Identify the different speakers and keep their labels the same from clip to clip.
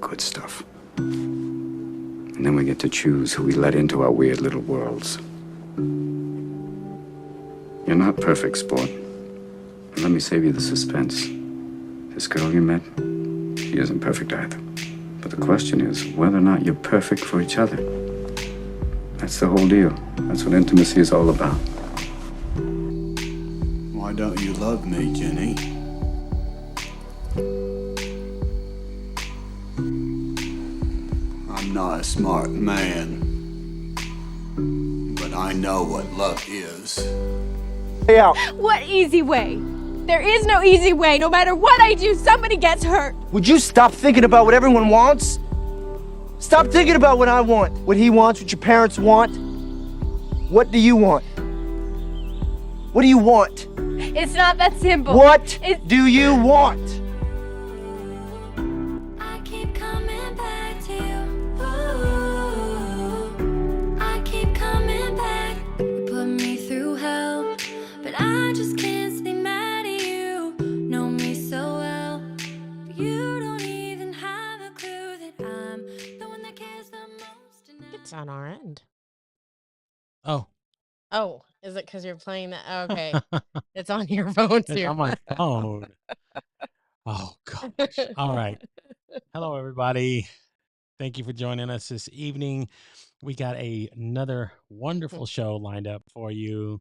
Speaker 1: Good stuff. And then we get to choose who we let into our weird little worlds. You're not perfect, sport. And let me save you the suspense. This girl you met, she isn't perfect either. But the question is whether or not you're perfect for each other. That's the whole deal. That's what intimacy is all about.
Speaker 2: Why don't you love me, Jenny? I'm not a smart man, but I know what love is.
Speaker 3: Hey, out.
Speaker 4: What easy way? There is no easy way. No matter what I do, somebody gets hurt.
Speaker 3: Would you stop thinking about what everyone wants? Stop thinking about what I want, what he wants, what your parents want. What do you want? What do you want?
Speaker 4: It's not that simple.
Speaker 3: What do you want?
Speaker 5: I keep coming back to you. Ooh, I keep coming back. You put me through hell, but I just can't stay mad at you. Know me so well, but you don't even have a clue that I'm the one that cares the most. And
Speaker 6: It's on our end.
Speaker 7: Oh,
Speaker 6: Is it because you're playing that? Okay. It's on your phone
Speaker 7: it's
Speaker 6: too.
Speaker 7: on my phone. Oh, gosh. All right. Hello, everybody. Thank you for joining us this evening. We got another wonderful show lined up for you.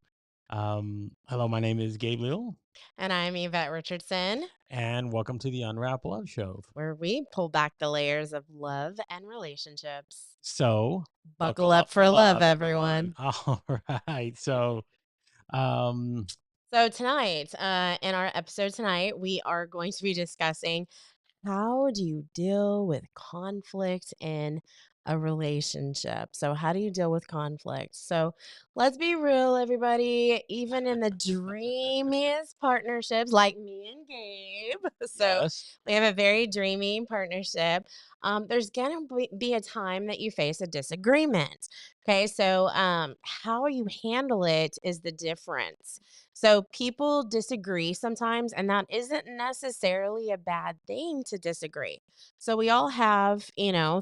Speaker 7: Hello, my name is Gabriel,
Speaker 6: And I'm Yvette Richardson,
Speaker 7: and welcome to the Unwrap Love Show.
Speaker 6: where we pull back the layers of love and relationships.
Speaker 7: So,
Speaker 6: Buckle up for love, everyone.
Speaker 7: All right. So,
Speaker 6: So tonight, in our episode tonight, we are going to be discussing how do you deal with conflict in a relationship? So, how do you deal with conflict? So, let's be real, everybody. Even in the dreamiest partnerships, like me and Gabe, so
Speaker 7: yes.
Speaker 6: we have a very dreamy partnership. There's gonna be a time that you face a disagreement. Okay, so how you handle it is the difference. So people disagree sometimes, and that isn't necessarily a bad thing to disagree. So we all have,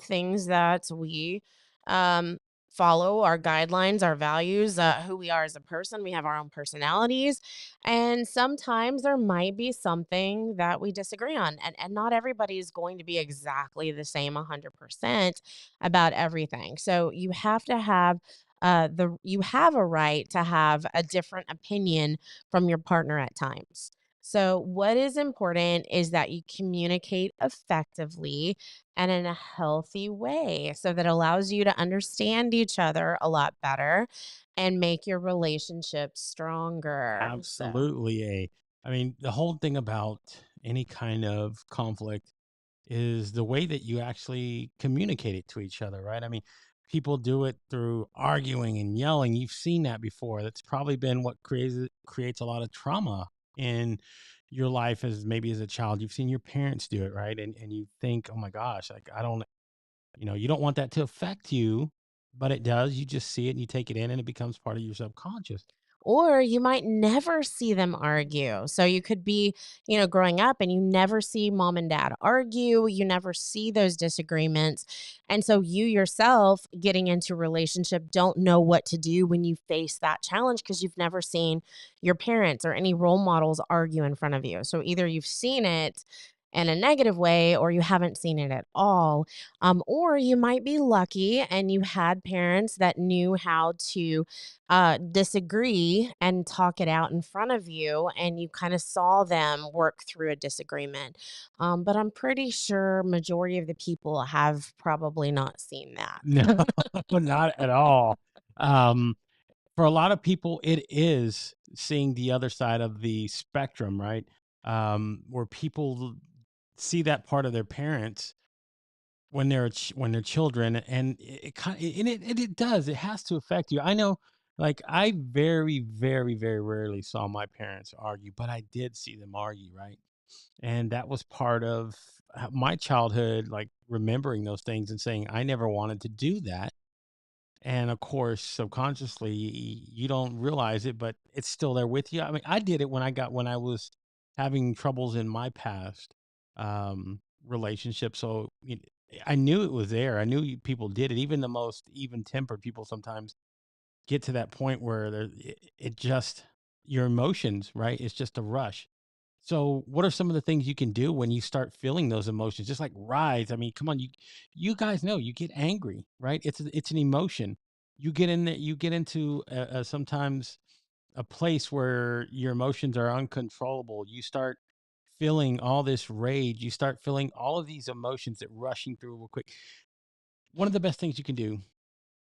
Speaker 6: things that we um, follow, our guidelines, our values, who we are as a person. We have our own personalities. And sometimes there might be something that we disagree on. And not everybody is going to be exactly the same 100% about everything. So you have to have you have a right to have a different opinion from your partner at times. So, what is important is that you communicate effectively and in a healthy way so that allows you to understand each other a lot better and make your relationship stronger.
Speaker 7: Absolutely. I mean, the whole thing about any kind of conflict is the way that you actually communicate it to each other, right? I mean, people do it through arguing and yelling. You've seen that before. That's probably been what creates a lot of trauma in your life as maybe as a child. You've seen your parents do it, right? And you think, oh my gosh, like I don't, you don't want that to affect you, but it does. You just see it and you take it in and it becomes part of your subconscious.
Speaker 6: Or you might never see them argue. So you could be, growing up and you never see mom and dad argue. You never see those disagreements. And so you yourself getting into a relationship don't know what to do when you face that challenge because you've never seen your parents or any role models argue in front of you. So either you've seen it in a negative way or you haven't seen it at all. Or you might be lucky and you had parents that knew how to disagree and talk it out in front of you, and you kind of saw them work through a disagreement. But I'm pretty sure majority of the people have probably not seen that.
Speaker 7: No, not at all. Um, for a lot of people, it is seeing the other side of the spectrum, right? Where people see that part of their parents when they're children, and it does. It has to affect you. I know, like I very, very, very rarely saw my parents argue, but I did see them argue, right? And that was part of my childhood, like remembering those things and saying I never wanted to do that. And of course, subconsciously, you don't realize it, but it's still there with you. I mean, I did it when I was having troubles in my past relationship. So I knew it was there. I knew people did it. Even the most even-tempered people sometimes get to that point where it just your emotions, right? It's just a rush. So, what are some of the things you can do when you start feeling those emotions? Just like rise. I mean, come on, you guys know you get angry, right? It's an emotion. You get into sometimes a place where your emotions are uncontrollable. You start feeling all this rage. You start feeling all of these emotions that rushing through real quick. One of the best things you can do,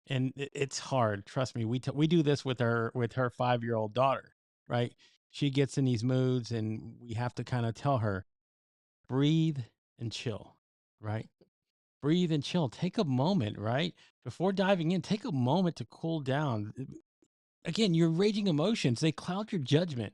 Speaker 7: and it's hard, trust me. We do this with her 5-year-old daughter, right? She gets in these moods, and we have to kind of tell her, breathe and chill, right? Breathe and chill. Take a moment, right? Before diving in, take a moment to cool down. Again, your raging emotions, they cloud your judgment.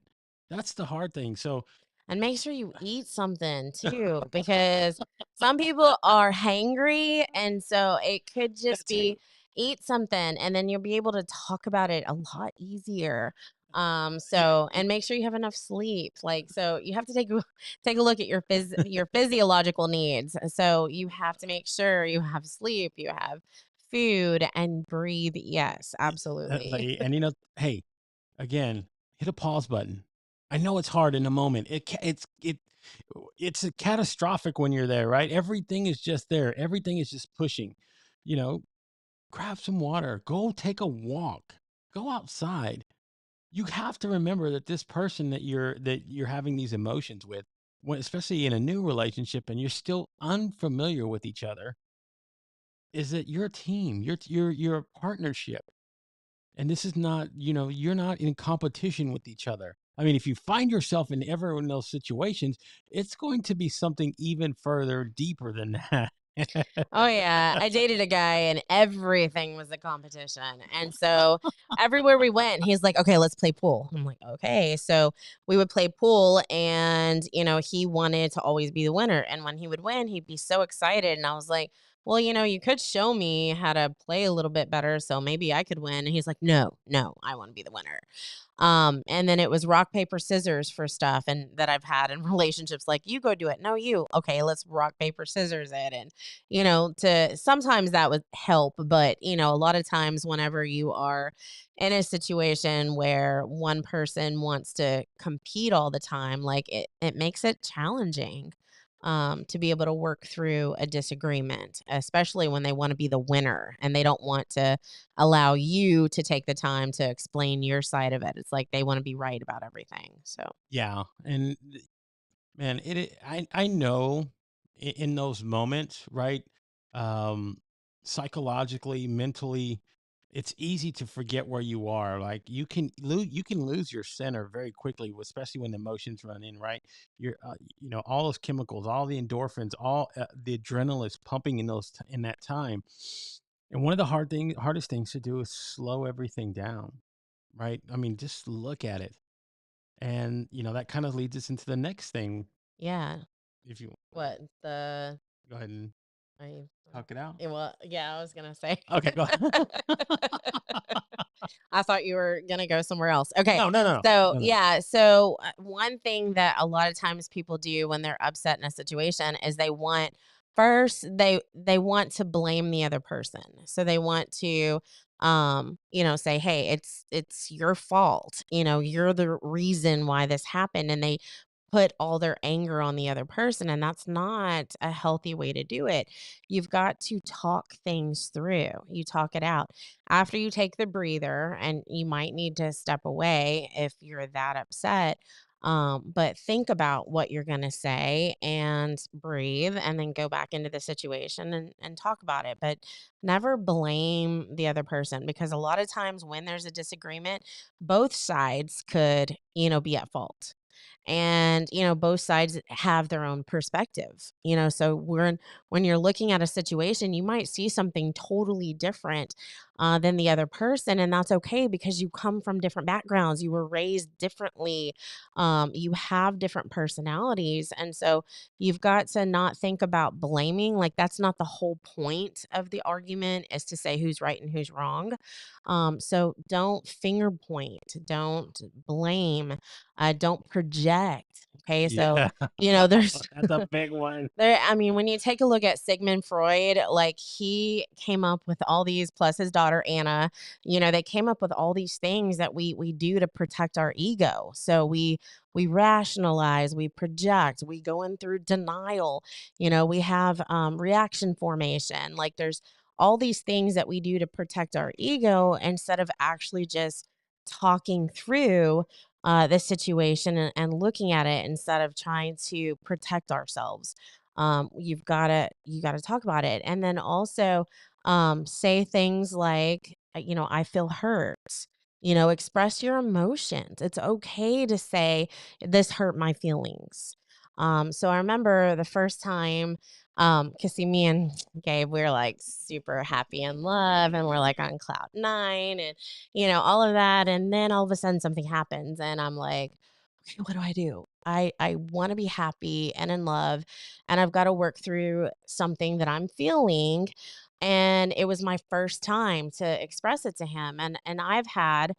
Speaker 7: That's the hard thing. So,
Speaker 6: And make sure you eat something too, because some people are hangry. And so it could just
Speaker 7: that's it.
Speaker 6: be eat something and then you'll be able to talk about it a lot easier. And make sure you have enough sleep. Like, so you have to take a look at your physiological needs. So you have to make sure you have sleep, you have food and breathe. Yes, absolutely.
Speaker 7: And hey, again, hit a pause button. I know it's hard in the moment. It's a catastrophic when you're there, right? Everything is just there. Everything is just pushing. You know, grab some water. Go take a walk. Go outside. You have to remember that this person that you're having these emotions with, especially in a new relationship, and you're still unfamiliar with each other, is that you're a team. You're a partnership. And this is not, you're not in competition with each other. I mean, if you find yourself in ever in those situations, it's going to be something even further deeper than that.
Speaker 6: Oh yeah, I dated a guy and everything was a competition. And so everywhere we went, he's like, "Okay, let's play pool." I'm like, "Okay." So we would play pool and, he wanted to always be the winner. And when he would win, he'd be so excited and I was like, "Well, you could show me how to play a little bit better so maybe I could win." And he's like, "No, no, I want to be the winner." And then it was rock, paper, scissors for stuff and that I've had in relationships like, "You go do it." "No, you." "Okay, let's rock, paper, scissors it." And to sometimes that would help, but a lot of times whenever you are in a situation where one person wants to compete all the time, like it makes it challenging to be able to work through a disagreement, especially when they want to be the winner and they don't want to allow you to take the time to explain your side of it. It's like they want to be right about everything. So,
Speaker 7: Yeah. And man, I know in those moments, right? Um, Psychologically, mentally, it's easy to forget where you are. Like you can lose your center very quickly, especially when the emotions run in, right? All those chemicals, all the endorphins, all the adrenaline is pumping in in that time. And one of the hardest things to do is slow everything down, right? I mean, just look at it. And, that kind of leads us into the next thing.
Speaker 6: yeah.
Speaker 7: If you
Speaker 6: What the
Speaker 7: go ahead and
Speaker 6: I
Speaker 7: talk it out.
Speaker 6: well, yeah, I was gonna say.
Speaker 7: Okay, go ahead.
Speaker 6: I thought you were gonna go somewhere else. Okay,
Speaker 7: No, no, no,
Speaker 6: so
Speaker 7: no, no.
Speaker 6: yeah, so one thing that a lot of times people do when they're upset in a situation is they want to blame the other person. So they want to say, "Hey, it's your fault. You're the reason why this happened." And they put all their anger on the other person, and that's not a healthy way to do it. You've got to talk things through. You talk it out. After you take the breather, and you might need to step away if you're that upset. But think about what you're going to say and breathe and then go back into the situation and talk about it. But never blame the other person because a lot of times when there's a disagreement, both sides could, be at fault and both sides have their own perspective, so when you're looking at a situation you might see something totally different than the other person, and that's okay because you come from different backgrounds, you were raised differently, you have different personalities, and so you've got to not think about blaming. Like, that's not the whole point of the argument, is to say who's right and who's wrong. So don't finger point, don't blame, don't project project. Okay, so
Speaker 7: Yeah.
Speaker 6: there's
Speaker 7: That's a big one.
Speaker 6: I mean, when you take a look at Sigmund Freud, like he came up with all these, plus his daughter Anna, they came up with all these things that we do to protect our ego. So we rationalize, we project, we go in through denial. We have reaction formation. Like there's all these things that we do to protect our ego instead of actually just talking through the situation and looking at it instead of trying to protect ourselves. You gotta talk about it, and then also say things like, I feel hurt. Express your emotions. It's okay to say this hurt my feelings. So I remember the first time, because see, me and Gabe, we're like super happy in love, and we're like on cloud nine, and all of that, and then all of a sudden something happens, and I'm like, okay, what do I do? I want to be happy and in love, and I've got to work through something that I'm feeling. And it was my first time to express it to him, and I've had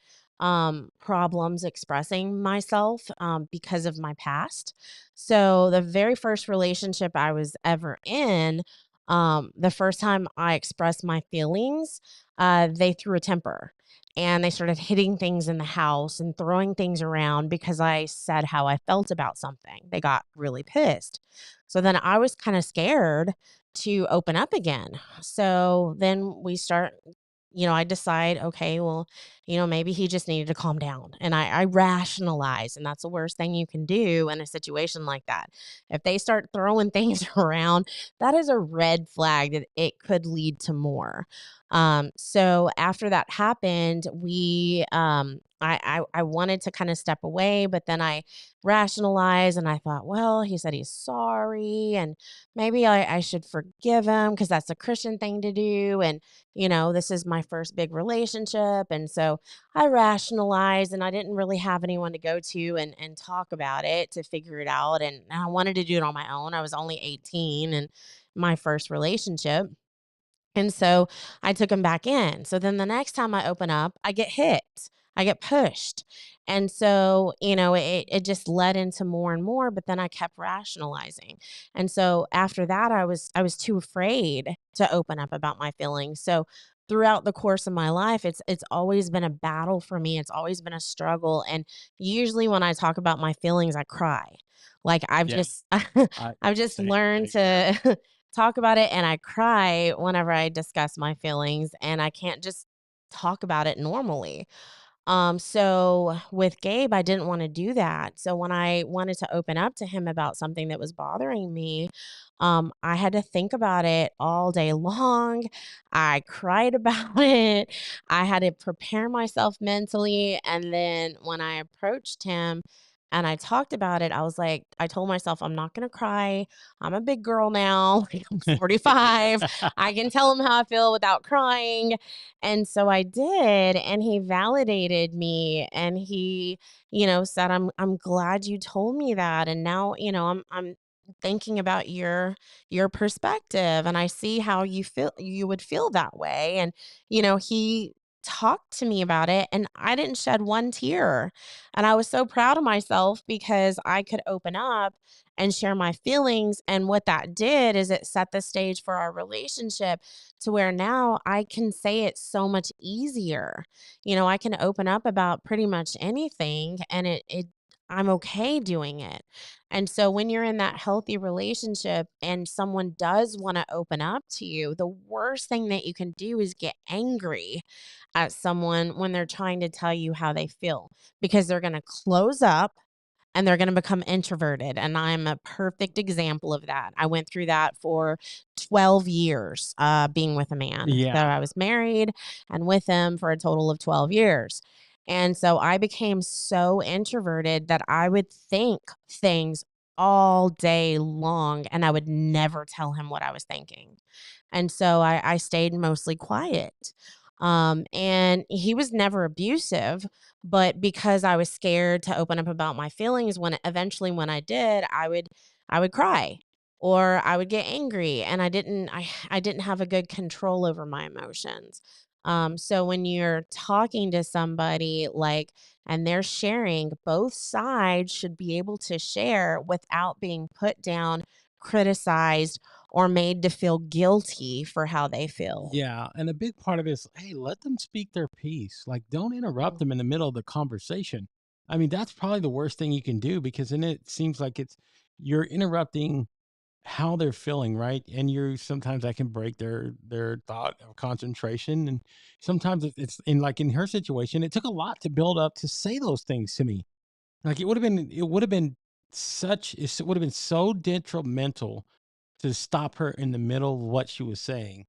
Speaker 6: problems expressing myself because of my past. So the very first relationship I was ever in, the first time I expressed my feelings, they threw a temper and they started hitting things in the house and throwing things around because I said how I felt about something. They got really pissed. So then I was kind of scared to open up again. So then I decide, okay, well, maybe he just needed to calm down. And I rationalize, and that's the worst thing you can do in a situation like that. If they start throwing things around, that is a red flag that it could lead to more. So after that happened, I wanted to kind of step away, but then I rationalized and I thought, well, he said he's sorry, and maybe I should forgive him because that's a Christian thing to do. And, this is my first big relationship. And so I rationalized, and I didn't really have anyone to go to and talk about it to figure it out. And I wanted to do it on my own. I was only 18 and my first relationship. And so I took him back in. So then the next time I open up, I get hit. I get pushed. And so, it just led into more and more, but then I kept rationalizing. And so after that, I was too afraid to open up about my feelings. So throughout the course of my life, it's always been a battle for me. It's always been a struggle. And usually when I talk about my feelings, I cry. Like I've
Speaker 7: Yeah.
Speaker 6: just I've just
Speaker 7: Same,
Speaker 6: learned
Speaker 7: same.
Speaker 6: to talk about it, and I cry whenever I discuss my feelings, and I can't just talk about it normally. So with Gabe, I didn't want to do that. So when I wanted to open up to him about something that was bothering me, I had to think about it all day long. I cried about it. I had to prepare myself mentally. And then when I approached him and I talked about it, I told myself, I'm not going to cry. I'm a big girl now. Like, I'm 45. I can tell him how I feel without crying. And so I did, and he validated me, and he, said, I'm glad you told me that. And now, I'm thinking about your perspective, and I see how you would feel that way. And, he talked to me about it, and I didn't shed one tear. And I was so proud of myself because I could open up and share my feelings. And what that did is it set the stage for our relationship to where now I can say it so much easier. I can open up about pretty much anything, and I'm okay doing it. And so when you're in that healthy relationship and someone does want to open up to you, the worst thing that you can do is get angry at someone when they're trying to tell you how they feel, because they're going to close up and they're going to become introverted. And I'm a perfect example of that. I went through that for 12 years being with a man. So
Speaker 7: Yeah.
Speaker 6: I was married and with him for a total of 12 years. And so I became so introverted that I would think things all day long, and I would never tell him what I was thinking. And so I stayed mostly quiet. And he was never abusive, but because I was scared to open up about my feelings, when I did, I would cry or I would get angry, and I didn't have a good control over my emotions. So when you're talking to somebody like, and they're sharing, both sides should be able to share without being put down, criticized, or made to feel guilty for how they feel.
Speaker 7: Yeah, and a big part of it is, hey, let them speak their piece. Like, don't interrupt them in the middle of the conversation. I mean, that's probably the worst thing you can do, because then it seems like you're interrupting how they're feeling, right? And you're sometimes that can break their thought of concentration. And sometimes it's in, like in her situation, it took a lot to build up to say those things to me. Like, it would have been so detrimental to stop her in the middle of what she was saying,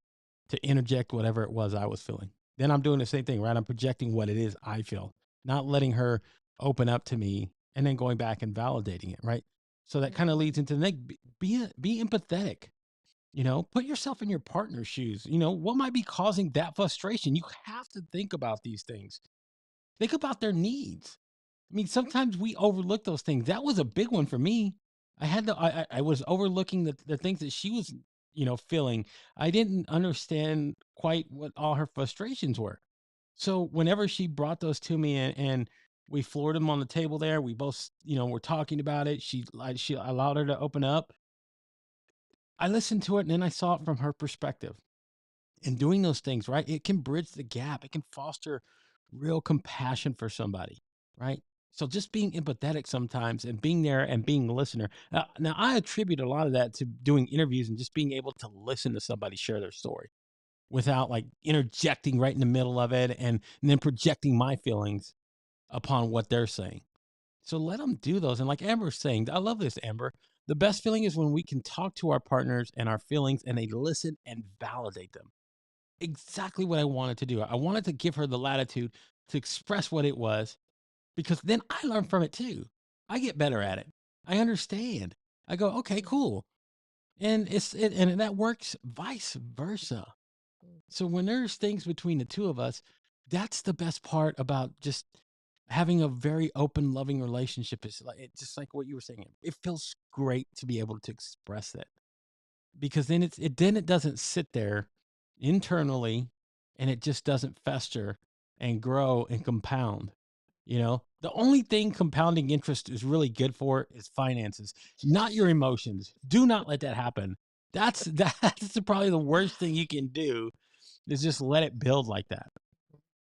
Speaker 7: to interject whatever it was I was feeling. Then I'm doing the same thing, right? I'm projecting what it is I feel, not letting her open up to me and then going back and validating it, right? So that kind of leads into the next, be empathetic. Put yourself in your partner's shoes. What might be causing that frustration? You have to think about these things. Think about their needs. I mean, sometimes we overlook those things. That was a big one for me. I was overlooking the things that she was, feeling. I didn't understand quite what all her frustrations were. So whenever she brought those to me, and we floored them on the table there, we both, were talking about it. She allowed her to open up. I listened to it, and then I saw it from her perspective. And doing those things, right? It can bridge the gap. It can foster real compassion for somebody, right? So just being empathetic sometimes, and being there and being a listener. Now, I attribute a lot of that to doing interviews and just being able to listen to somebody share their story without like interjecting right in the middle of it, and then projecting my feelings upon what they're saying. So let them do those. And like Amber's saying, I love this, Amber. The best feeling is when we can talk to our partners and our feelings, and they listen and validate them. Exactly what I wanted to do. I wanted to give her the latitude to express what it was, because then I learn from it too. I get better at it. I understand. I go, okay, cool. And and that works vice versa. So when there's things between the two of us, that's the best part about just having a very open, loving relationship. Is like, just like what you were saying. It feels great to be able to express it, because then it doesn't sit there internally, and it just doesn't fester and grow and compound. The only thing compounding interest is really good for is finances, not your emotions. Do not let that happen. That's probably the worst thing you can do, is just let it build like that.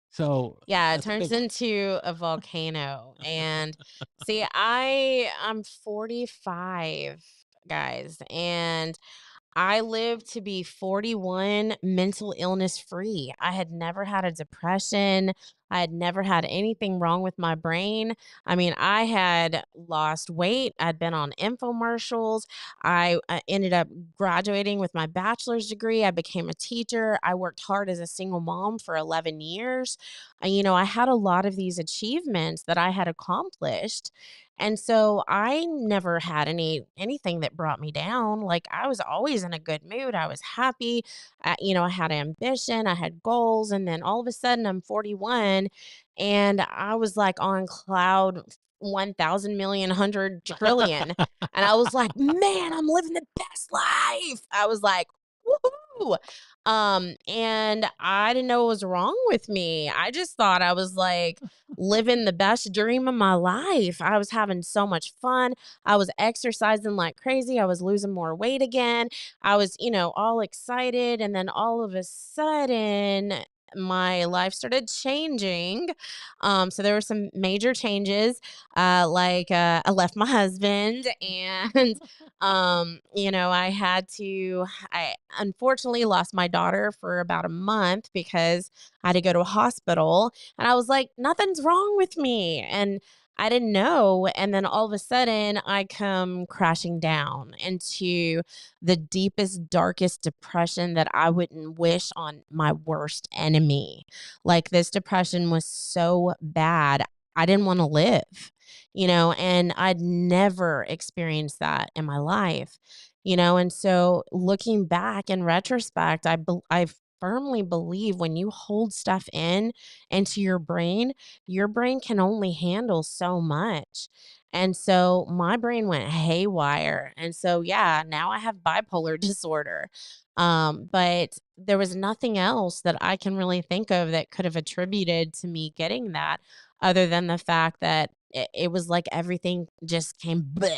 Speaker 7: So
Speaker 6: Yeah, it
Speaker 7: that's a
Speaker 6: turns
Speaker 7: big one.
Speaker 6: into a volcano. And see, I'm 45, guys, and I lived to be 41 mental illness free. I had never had a depression. I had never had anything wrong with my brain. I mean, I had lost weight. I'd been on infomercials. I ended up graduating with my bachelor's degree. I became a teacher. I worked hard as a single mom for 11 years. I had a lot of these achievements that I had accomplished. And so I never had anything that brought me down. Like, I was always in a good mood. I was happy. I had ambition, I had goals, and then all of a sudden I'm 41, and I was like on cloud 1,000 million, 100 trillion. And I was like, man, I'm living the best life. I was like, woohoo. And I didn't know what was wrong with me. I just thought I was like living the best dream of my life. I was having so much fun. I was exercising like crazy. I was losing more weight again. I was, all excited. And then all of a sudden, my life started changing. So there were some major changes. I left my husband, and I unfortunately lost my daughter for about a month because I had to go to a hospital. And I was like, nothing's wrong with me. And I didn't know. And then all of a sudden, I come crashing down into the deepest, darkest depression that I wouldn't wish on my worst enemy. Like, this depression was so bad, I didn't want to live, and I'd never experienced that in my life. And so looking back in retrospect, I firmly believe when you hold stuff in into your brain can only handle so much. And so my brain went haywire. And so, yeah, now I have bipolar disorder. But there was nothing else that I can really think of that could have attributed to me getting that other than the fact that it was like everything just came bleh,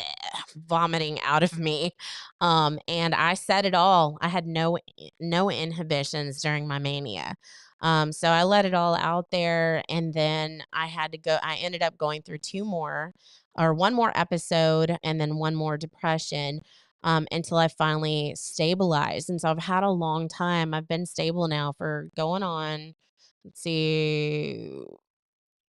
Speaker 6: vomiting out of me. And I said it all. I had no inhibitions during my mania. So I let it all out there, and then I ended up going through one more episode and then one more depression, until I finally stabilized. And so I've had a long time. I've been stable now for going on, let's see,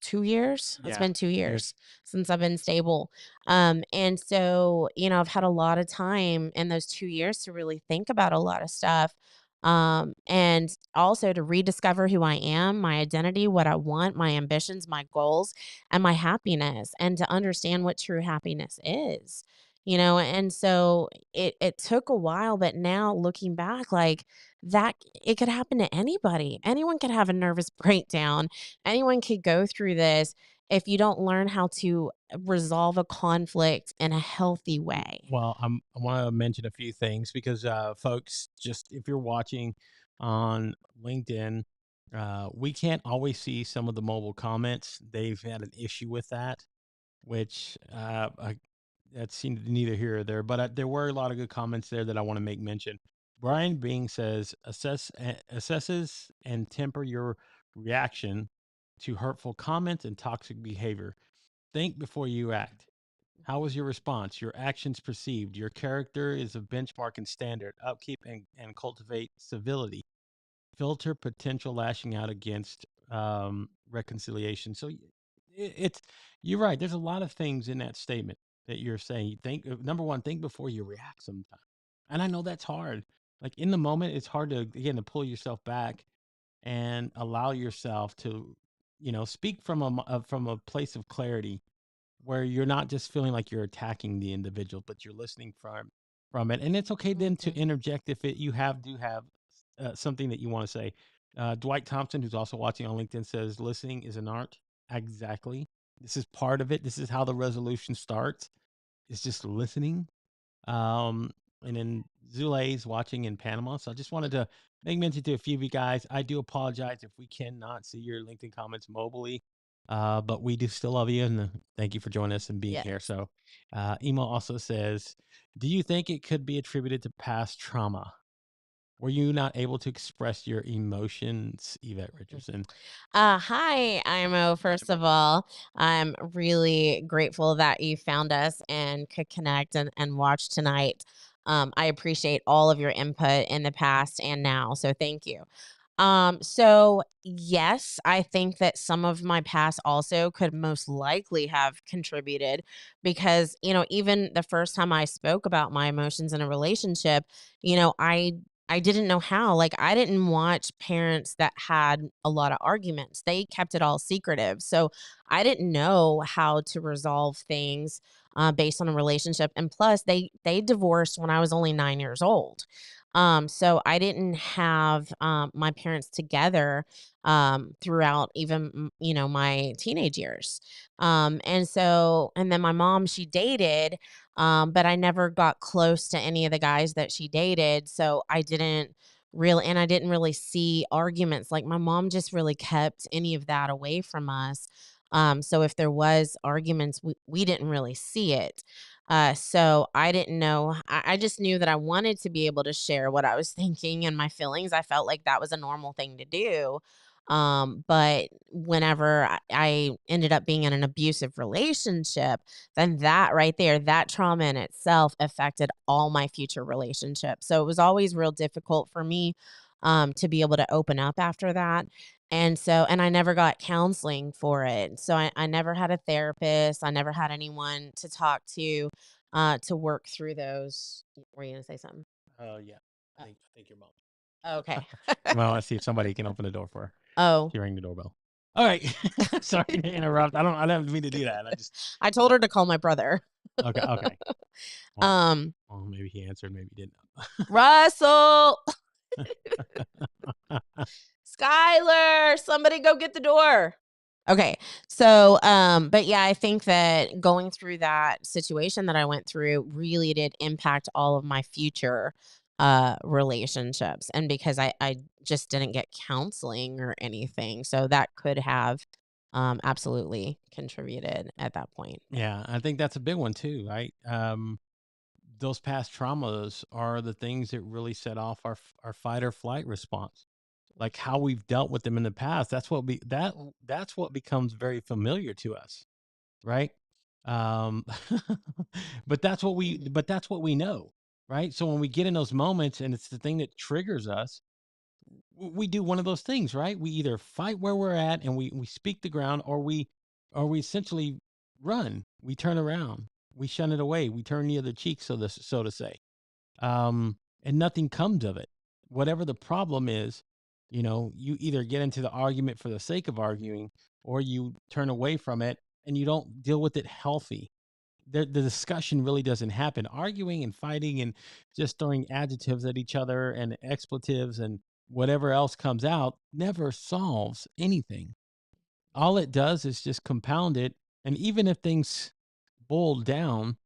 Speaker 6: 2 years. It's
Speaker 7: Yeah.
Speaker 6: been 2 years since I've been stable. And so, I've had a lot of time in those 2 years to really think about a lot of stuff. And also to rediscover who I am, my identity, what I want, my ambitions, my goals, and my happiness, and to understand what true happiness is. And so it took a while, but now looking back, like that, it could happen to anybody. Anyone could have a nervous breakdown. Anyone could go through this if you don't learn how to resolve a conflict in a healthy way.
Speaker 7: Well, I want to mention a few things because, folks, just if you're watching on LinkedIn, we can't always see some of the mobile comments. They've had an issue with that, which that seemed neither here or there. But there were a lot of good comments there that I want to make mention. Brian Bing says, assesses and temper your reaction to hurtful comments and toxic behavior. Think before you act. How was your response? Your actions perceived. Your character is a benchmark and standard. Upkeep and cultivate civility. Filter potential lashing out against reconciliation. So it's you're right. There's a lot of things in that statement that you're saying. You think number one, think before you react. Sometimes, and I know that's hard. Like in the moment, it's hard to again to pull yourself back and allow yourself to, speak from a place of clarity where you're not just feeling like you're attacking the individual, but you're listening from it. And it's okay then to
Speaker 6: Mhm.
Speaker 7: interject if you do have something that you want to say. Dwight Thompson, who's also watching on LinkedIn, says listening is an art. Exactly. This is part of it. This is how the resolution starts. It's just listening. Um, and then Zule's watching in Panama. So I just wanted to make mention to a few of you guys. I do apologize if we cannot see your LinkedIn comments mobily. But we do still love you, and thank you for joining us and being here.
Speaker 6: Yes.
Speaker 7: So, Emo also says, do you think it could be attributed to past trauma? Were you not able to express your emotions, Yvette Richardson?
Speaker 6: Hi, Imo. First of all, I'm really grateful that you found us and could connect and watch tonight. I appreciate all of your input in the past and now. So thank you. So yes, I think that some of my past also could most likely have contributed because, even the first time I spoke about my emotions in a relationship, I didn't know how. Like I didn't watch parents that had a lot of arguments. They kept it all secretive. So I didn't know how to resolve things based on a relationship. And plus they divorced when I was only 9 years old. So I didn't have my parents together throughout even my teenage years. And then my mom, she dated, but I never got close to any of the guys that she dated. So I didn't really see arguments. Like my mom just really kept any of that away from us. So if there was arguments, we didn't really see it. So I didn't know. I just knew that I wanted to be able to share what I was thinking and my feelings. I felt like that was a normal thing to do. But whenever I ended up being in an abusive relationship, then that right there, that trauma in itself affected all my future relationships. So it was always real difficult for me to be able to open up after that. And I never got counseling for it. So I never had a therapist. I never had anyone to talk to work through those. Were you going to say something?
Speaker 7: Oh, yeah.
Speaker 6: Uh,
Speaker 7: I think your mom.
Speaker 6: Okay.
Speaker 7: Well, let's see if somebody can open the door for her.
Speaker 6: Oh,
Speaker 7: She rang the doorbell. All right. Sorry to interrupt. I don't mean to do that.
Speaker 6: I told her to call my brother.
Speaker 7: Okay.
Speaker 6: Um,
Speaker 7: Well, maybe he answered, maybe he didn't.
Speaker 6: Russell, Skylar, somebody go get the door. Okay. So, but yeah, I think that going through that situation that I went through really did impact all of my future relationships. And because I just didn't get counseling or anything. So that could have absolutely contributed at that point.
Speaker 7: Yeah, I think that's a big one too, right? Those past traumas are the things that really set off our fight or flight response. Like how we've dealt with them in the past. That's what becomes very familiar to us, right? Um, but that's what we know, right? So when we get in those moments and it's the thing that triggers us, we do one of those things, right? We either fight where we're at and we speak the ground, or we essentially run. We turn around. We shun it away. We turn the other cheek, so to say. And nothing comes of it. Whatever the problem is, you either get into the argument for the sake of arguing, or you turn away from it and you don't deal with it healthy. The discussion really doesn't happen. Arguing and fighting and just throwing adjectives at each other and expletives and whatever else comes out never solves anything. All it does is just compound it. And even if things boil down,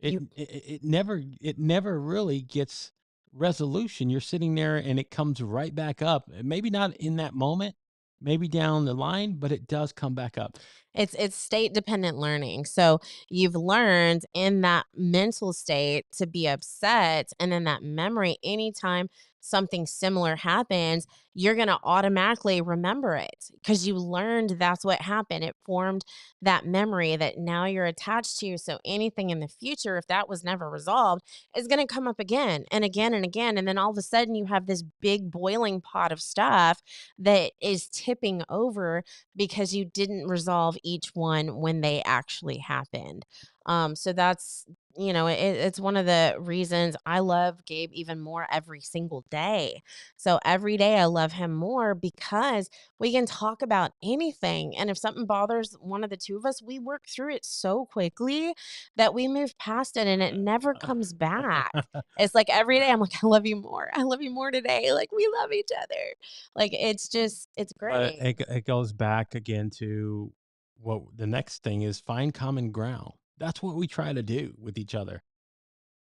Speaker 6: You
Speaker 7: it never really gets resolution. You're sitting there and it comes right back up. Maybe not in that moment, maybe down the line, but it does come back up.
Speaker 6: It's state dependent learning. So you've learned in that mental state to be upset, and then that memory, anytime something similar happens, you're going to automatically remember it because you learned that's what happened. It formed that memory that now you're attached to. So anything in the future, if that was never resolved, is going to come up again and again and again. And then all of a sudden you have this big boiling pot of stuff that is tipping over because you didn't resolve each one when they actually happened. So that's, it's one of the reasons I love Gabe even more every single day. So every day I love him more because we can talk about anything. And if something bothers one of the two of us, we work through it so quickly that we move past it and it never comes back. It's like every day I'm like, I love you more. I love you more today. Like we love each other. Like it's
Speaker 7: But
Speaker 6: great.
Speaker 7: it goes back again to what the next thing is: find common ground. That's what we try to do with each other.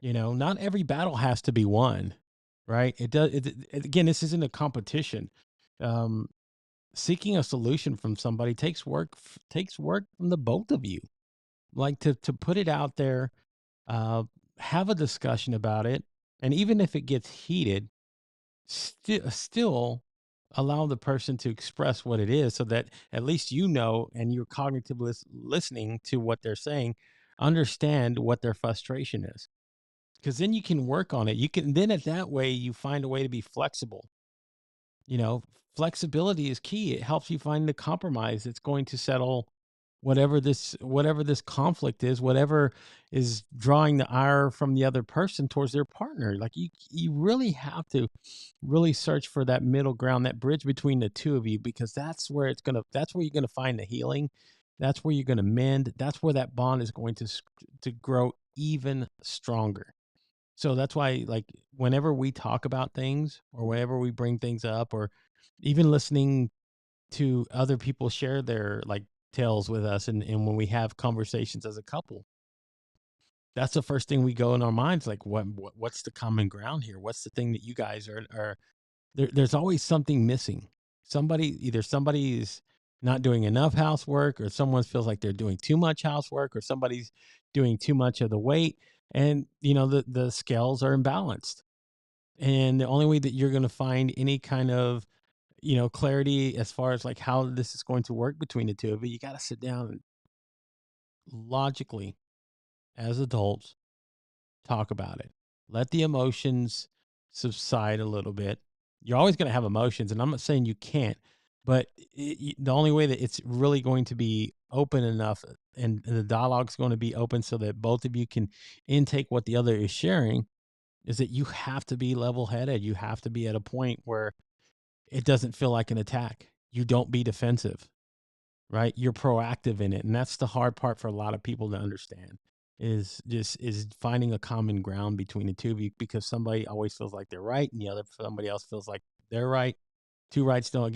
Speaker 7: Not every battle has to be won, right? It does. Again, this isn't a competition. Um, Seeking a solution from somebody takes work from the both of you. Like to put it out there, uh, have a discussion about it, and even if it gets heated, still allow the person to express what it is, so that at least and you're cognitively listening to what they're saying, understand what their frustration is, because then you can work on it. You can then at that way you find a way to be flexible. you know Flexibility is key. It helps you find the compromise that's going to settle whatever this conflict is, whatever is drawing the ire from the other person towards their partner. Like you really have to really search for that middle ground, that bridge between the two of you, because that's where you're gonna find the healing. That's where you're gonna mend. That's where that bond is going to grow even stronger. So that's why, like, whenever we talk about things or whenever we bring things up, or even listening to other people share their like tales with us, and when we have conversations as a couple, that's the first thing we go in our minds, like what's the common ground here? What's the thing that you guys are there's always something missing. Somebody is not doing enough housework, or someone feels like they're doing too much housework, or somebody's doing too much of the weight, and the scales are imbalanced. And the only way that you're going to find any kind of clarity as far as like how this is going to work between the two of you, you got to sit down and logically, as adults, talk about it. Let the emotions subside a little bit. You're always going to have emotions, and I'm not saying you can't, but the only way that it's really going to be open enough, and the dialogue's going to be open so that both of you can intake what the other is sharing, is that you have to be level headed. You have to be at a point where it doesn't feel like an attack. You don't be defensive, right? You're proactive in it. And that's the hard part for a lot of people to understand, is finding a common ground between the two of you, because somebody always feels like they're right and somebody else feels like they're right. Two rights don't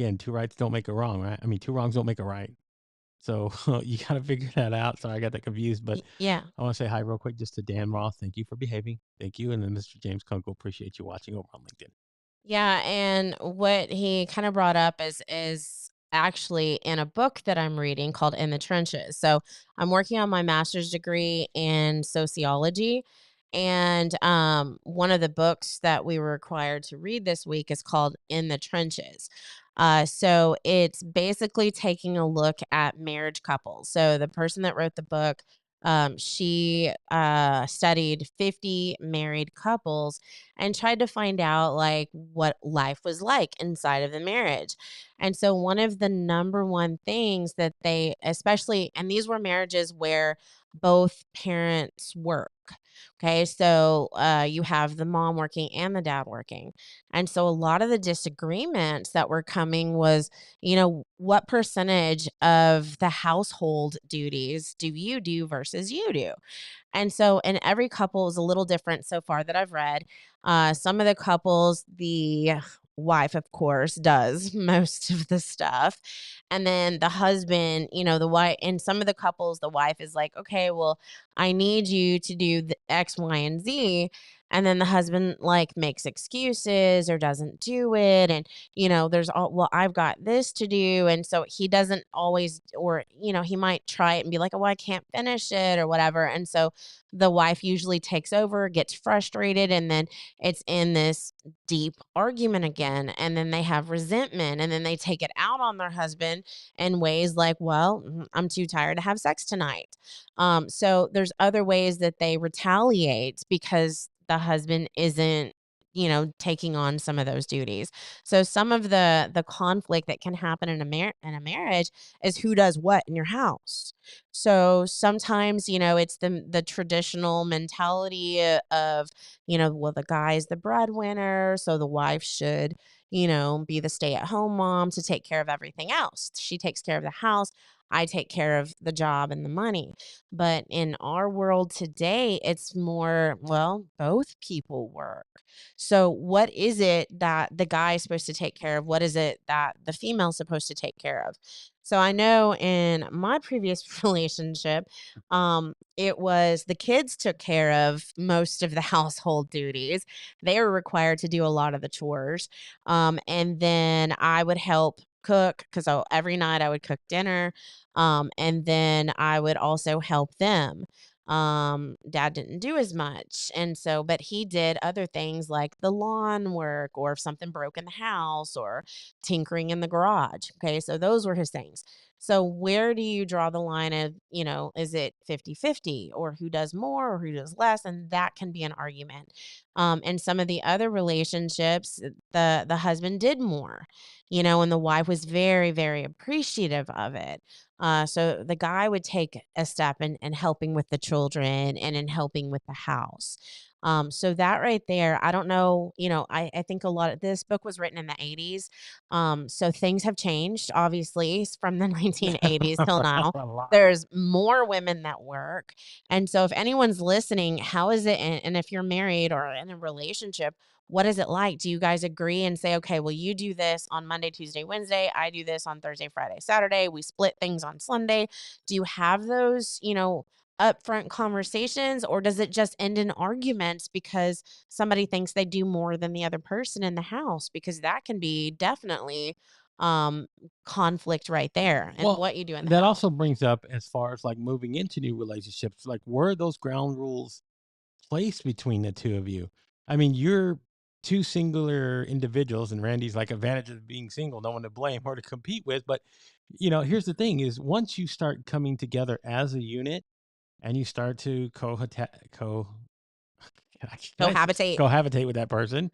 Speaker 7: make a wrong, right? I mean, two wrongs don't make a right. So you got to figure that out. Sorry, I got that confused, but
Speaker 6: Yeah.
Speaker 7: I want to say hi real quick just to Dan Roth. Thank you for behaving. Thank you. And then Mr. James Kunkel, appreciate you watching over on LinkedIn.
Speaker 6: Yeah, and what he kind of brought up is actually in a book that I'm reading called In the Trenches. So I'm working on my master's degree in sociology, and one of the books that we were required to read this week is called In the Trenches. So it's basically taking a look at marriage couples. So the person that wrote the book, she studied 50 married couples and tried to find out like what life was like inside of the marriage. And so one of the number one things that they especially, and these were marriages where both parents work. Okay, so you have the mom working and the dad working. And so a lot of the disagreements that were coming was, what percentage of the household duties do you do versus you do? And so, and every couple is a little different so far that I've read. Some of the couples, the wife, of course, does most of the stuff. And then the husband, the wife, in some of the couples, the wife is like, okay, well, I need you to do the X, Y, and Z. And then the husband like makes excuses or doesn't do it. And, there's all, well, I've got this to do. And so he doesn't always, or, he might try it and be like, oh, I can't finish it or whatever. And so the wife usually takes over, gets frustrated, and then it's in this deep argument again. And then they have resentment, and then they take it out on their husband in ways like, well, I'm too tired to have sex tonight. So there's other ways that they retaliate because the husband isn't taking on some of those duties. So some of the conflict that can happen in a marriage is who does what in your house. So sometimes, it's the traditional mentality of, well, the guy is the breadwinner, so the wife should, be the stay-at-home mom to take care of everything else. She takes care of the house. I take care of the job and the money. But in our world today, it's more, well, both people work. So what is it that the guy is supposed to take care of? What is it that the female is supposed to take care of? So I know in my previous relationship, it was the kids took care of most of the household duties. They were required to do a lot of the chores. And then I would help cook because every night I would cook dinner. And then I would also help them. Dad didn't do as much. And so, but he did other things like the lawn work or if something broke in the house or tinkering in the garage. Okay. So those were his things. So where do you draw the line of, is it 50-50 or who does more or who does less? And that can be an argument. And some of the other relationships, the husband did more, and the wife was very, very appreciative of it. So the guy would take a step in helping with the children and in helping with the house. So that right there, I don't know, I think a lot of this book was written in the 80s. So things have changed, obviously, from the 1980s till now.
Speaker 7: A lot.
Speaker 6: There's more women that work. And so if anyone's listening, how is it? And if you're married or in a relationship, what is it like? Do you guys agree and say, okay, well, you do this on Monday, Tuesday, Wednesday. I do this on Thursday, Friday, Saturday. We split things on Sunday. Do you have those, upfront conversations, or does it just end in arguments because somebody thinks they do more than the other person in the house? Because that can be definitely um conflict right there and
Speaker 7: Well,
Speaker 6: what you do in the
Speaker 7: that
Speaker 6: house.
Speaker 7: also brings up as far as like moving into new relationships, like were those ground rules placed between the two of you? I mean, you're two singular individuals, and Randy's like advantage of being single, no one to blame or to compete with. But here's the thing: is once you start coming together as a unit and you start to
Speaker 6: Cohabitate.
Speaker 7: cohabitate with that person,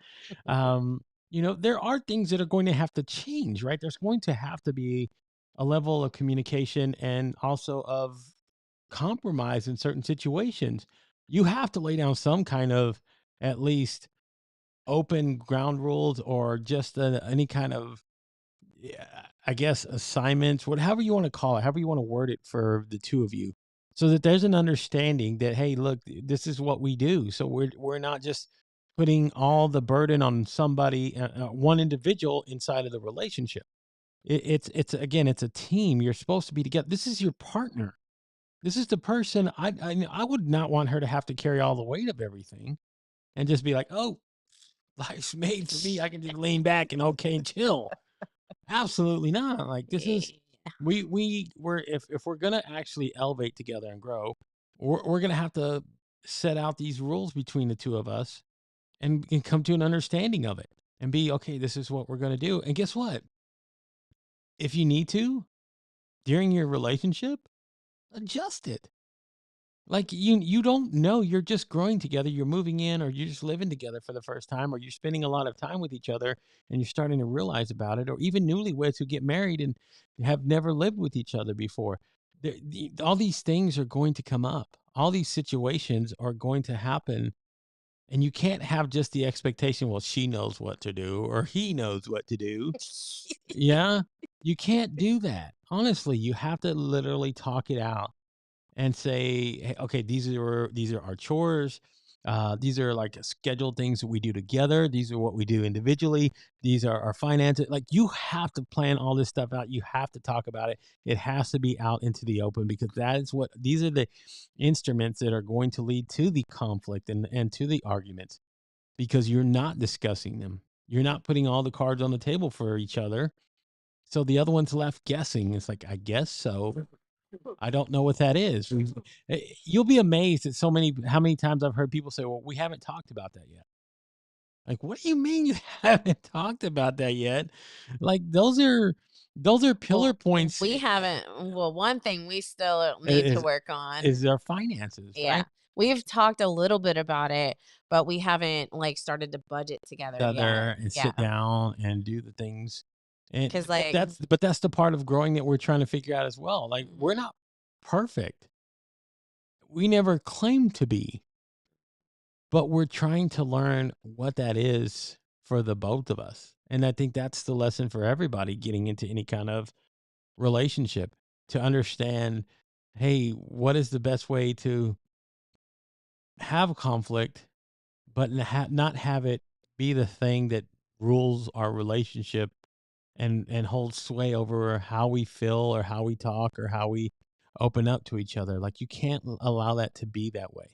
Speaker 7: there are things that are going to have to change, right? There's going to have to be a level of communication and also of compromise in certain situations. You have to lay down some kind of at least open ground rules or just any kind of, yeah, I guess, assignments, whatever you want to call it, however you want to word it for the two of you, so that there's an understanding that, hey, look, this is what we do. So we're not just putting all the burden on somebody, one individual inside of the relationship. It's again, it's a team. You're supposed to be together. This is your partner. This is the person I would not want her to have to carry all the weight of everything and just be like, oh, life's made for me. I can just lean back and okay and chill. Absolutely not. Like this is we're if we're gonna actually elevate together and grow, we're gonna have to set out these rules between the two of us and come to an understanding of it and be okay. This is what we're gonna do. And guess what? If you need to during your relationship, adjust it. Like you don't know, you're just growing together, you're moving in or you're just living together for the first time or you're spending a lot of time with each other and you're starting to realize about it or even newlyweds who get married and have never lived with each other before. All these things are going to come up. All these situations are going to happen and you can't have just the expectation, well, she knows what to do or he knows what to do. Yeah. You can't do that. Honestly, you have to literally talk it out and say, "Hey, okay, these are our chores. These are like scheduled things that we do together. These are what we do individually. These are our finances." Like you have to plan all this stuff out. You have to talk about it. It has to be out into the open because that is what these are the instruments that are going to lead to the conflict and to the arguments because you're not discussing them. You're not putting all the cards on the table for each other. So the other one's left guessing. It's like, I guess so. I don't know what that is. You'll be amazed at how many times I've heard people say, "Well, we haven't talked about that yet." Like, what do you mean you haven't talked about that yet? Like, those are pillar
Speaker 6: Well,
Speaker 7: points.
Speaker 6: we haven't. Well, one thing we still need to
Speaker 7: Is
Speaker 6: work on.
Speaker 7: is their finances,
Speaker 6: Yeah.
Speaker 7: right?
Speaker 6: We've talked a little bit about it, but we haven't like started to budget together yet.
Speaker 7: Together and
Speaker 6: Yeah.
Speaker 7: sit down and do the things. And
Speaker 6: Cause
Speaker 7: but
Speaker 6: like,
Speaker 7: that's the part of growing that we're trying to figure out as well. Like, we're not perfect. We never claim to be. But we're trying to learn what that is for the both of us. And I think that's the lesson for everybody getting into any kind of relationship to understand, hey, what is the best way to have conflict, but not have it be the thing that rules our relationship and holds sway over how we feel or how we talk or how we open up to each other. Like you can't allow that to be that way.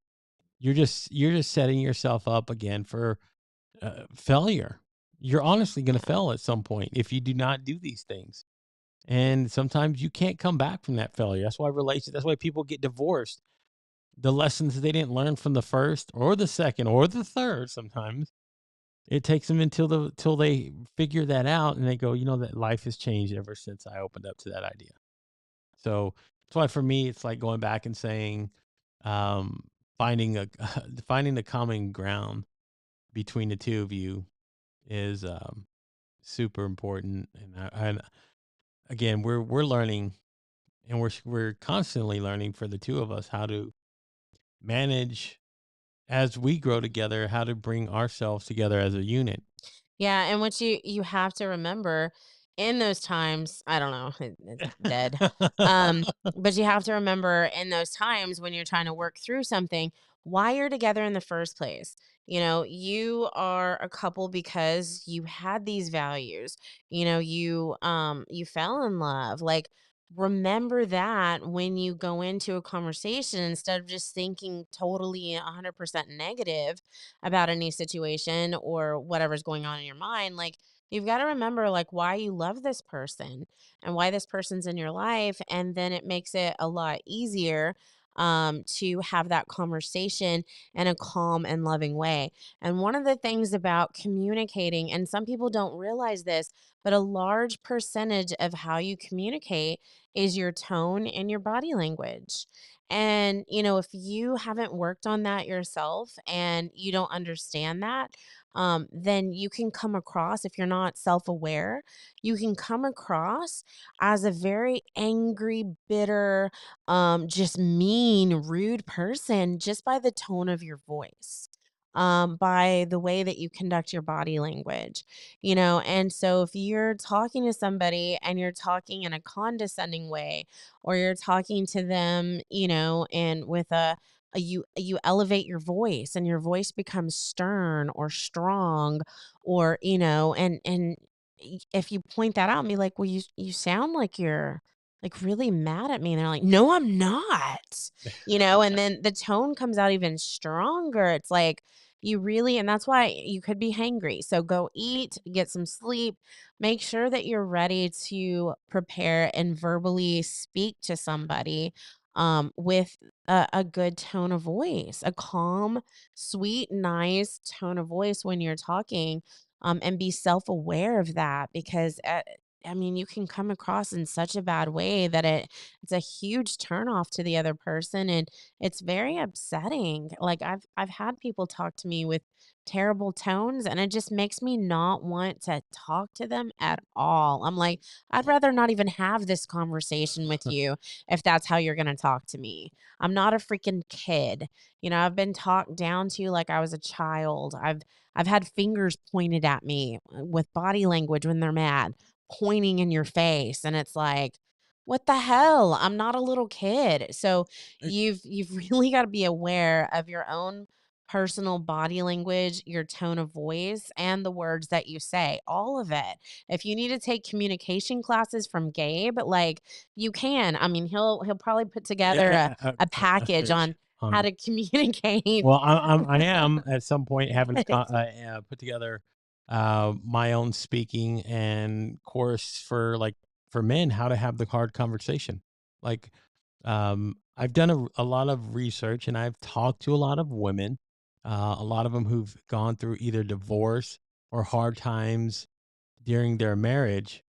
Speaker 7: You're just setting yourself up again for failure. You're honestly going to fail at some point if you do not do these things. And sometimes you can't come back from that failure. That's why people get divorced. The lessons they didn't learn from the first or the second or the third, sometimes it takes them till they figure that out and they go, that life has changed ever since I opened up to that idea. So that's why for me, it's like going back and saying, um, finding a finding the common ground between the two of you is super important. And again, we're learning, and we're constantly learning for the two of us how to manage as we grow together, how to bring ourselves together as a unit.
Speaker 6: yeah. And what you have to remember in those times, I don't know, it's dead. But you have to remember in those times when you're trying to work through something, why you're together in the first place. You are a couple because you had these values. You fell in love. Like remember that when you go into a conversation instead of just thinking totally 100% negative about any situation or whatever's going on in your mind. Like you've got to remember like why you love this person and why this person's in your life, and then it makes it a lot easier to have that conversation in a calm and loving way. And one of the things about communicating, and some people don't realize this, but a large percentage of how you communicate is your tone and your body language. And, if you haven't worked on that yourself and you don't understand that, then you can come across, if you're not self aware, you can come across as a very angry, bitter, just mean, rude person just by the tone of your voice. By the way that you conduct your body language, and so if you're talking to somebody and you're talking in a condescending way, or you're talking to them, and with you elevate your voice and your voice becomes stern or strong, or and if you point that out and be like, well, you sound like you're like really mad at me. And they're like, no, I'm not, and then the tone comes out even stronger. It's like, you really, and that's why you could be hangry. So go eat, get some sleep, make sure that you're ready to prepare and verbally speak to somebody with a good tone of voice, a calm, sweet, nice tone of voice when you're talking, and be self aware of that because I mean, you can come across in such a bad way that it's a huge turnoff to the other person, and it's very upsetting. Like I've had people talk to me with terrible tones, and it just makes me not want to talk to them at all. I'm like, I'd rather not even have this conversation with you if that's how you're going to talk to me. I'm not a freaking kid. I've been talked down to like I was a child. I've had fingers pointed at me with body language when they're mad, pointing in your face, and it's like, what the hell? I'm not a little kid. So you've really got to be aware of your own personal body language, your tone of voice, and the words that you say, all of it. If you need to take communication classes from Gabe, like you can. I mean, he'll probably put together a package on how to communicate.
Speaker 7: Well, I am at some point having to put together my own speaking and course for men, how to have the hard conversation. Like, I've done a lot of research and I've talked to a lot of women, a lot of them who've gone through either divorce or hard times during their marriage.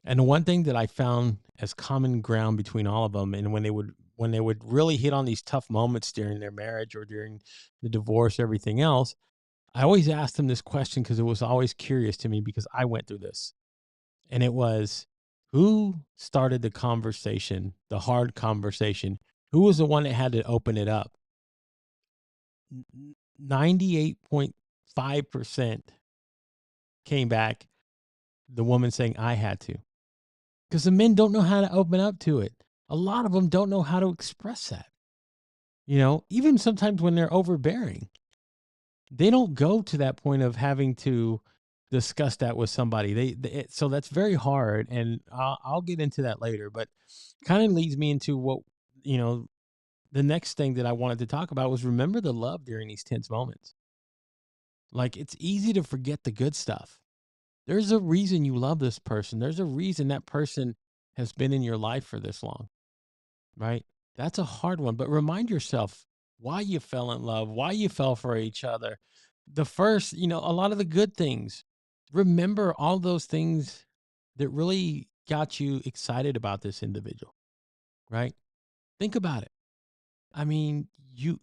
Speaker 7: And the one thing that I found as common ground between all of them, and when they would really hit on these tough moments during their marriage or during the divorce, everything else, I always asked them this question because it was always curious to me because I went through this. And it was, who started the conversation, the hard conversation? Who was the one that had to open it up? 98.5% came back, the woman saying, I had to. Because the men don't know how to open up to it. A lot of them don't know how to express that. Even sometimes when they're overbearing, they don't go to that point of having to discuss that with somebody. So that's very hard, and I'll get into that later. But kind of leads me into what the next thing that I wanted to talk about was remember the love during these tense moments. Like, it's easy to forget the good stuff. There's a reason you love this person. There's a reason that person has been in your life for this long, right? That's a hard one, but remind yourself why you fell in love, why you fell for each other. The first, a lot of the good things. Remember all those things that really got you excited about this individual, right? Think about it. I mean, you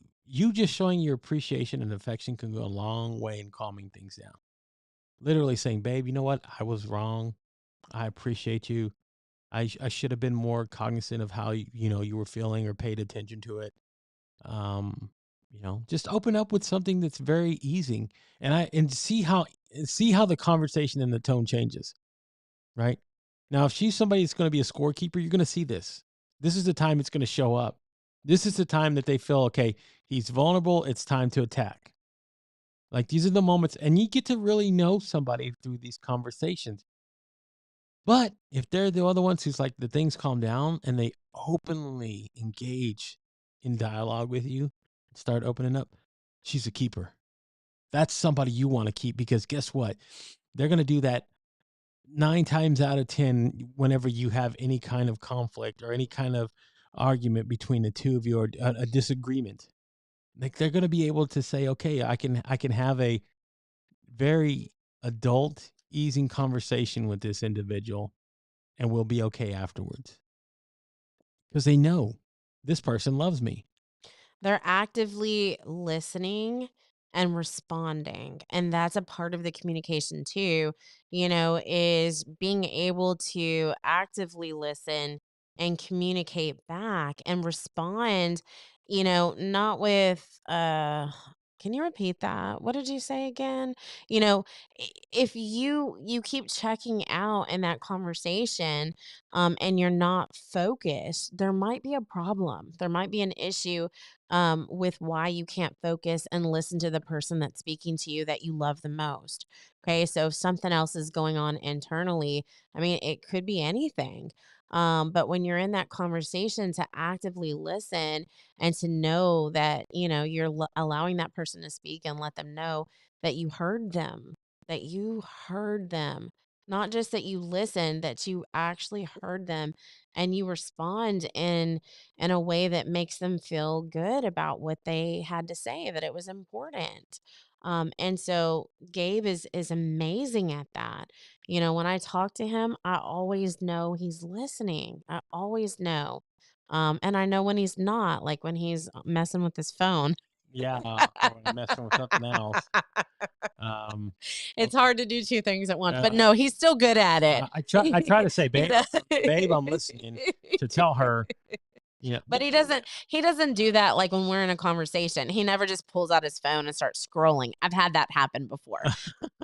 Speaker 7: just showing your appreciation and affection can go a long way in calming things down. Literally saying, babe, you know what? I was wrong. I appreciate you. I should have been more cognizant of how you were feeling or paid attention to it. Um, just open up with something that's very easing, and see how the conversation and the tone changes. Right now, if she's somebody that's going to be a scorekeeper, you're going to see this. This is the time it's going to show up. This is the time that they feel, okay, he's vulnerable. It's time to attack. Like, these are the moments, and you get to really know somebody through these conversations. But if they're the other ones who's like the things calm down and they openly engage in dialogue with you, start opening up, she's a keeper. That's somebody you want to keep because guess what? They're going to do that 9 times out of 10 whenever you have any kind of conflict or any kind of argument between the two of you or a disagreement. Like, they're going to be able to say, okay, I can have a very adult, easing conversation with this individual and we'll be okay afterwards. Because they know this person loves me.
Speaker 6: They're actively listening and responding. And that's a part of the communication too, is being able to actively listen and communicate back and respond, not with can you repeat that? What did you say again? If you keep checking out in that conversation and you're not focused, there might be a problem. There might be an issue with why you can't focus and listen to the person that's speaking to you that you love the most. Okay. So if something else is going on internally, I mean, it could be anything. But when you're in that conversation, to actively listen and to know that, you're allowing that person to speak and let them know that you heard them, that you heard them, not just that you listened, that you actually heard them and you respond in a way that makes them feel good about what they had to say, that it was important. And so Gabe is amazing at that. When I talk to him, I always know he's listening. I always know. And I know when he's not, like when he's messing with his phone.
Speaker 7: Yeah, or messing with something else. Um,
Speaker 6: It's hard to do two things at once, but
Speaker 7: uh,
Speaker 6: no, he's still good at it.
Speaker 7: I try to say,
Speaker 6: He
Speaker 7: babe,
Speaker 6: does.
Speaker 7: babe, I'm listening, to tell her,
Speaker 6: But he doesn't do that like when we're in a conversation. He never just pulls out his phone and starts scrolling. I've had that happen before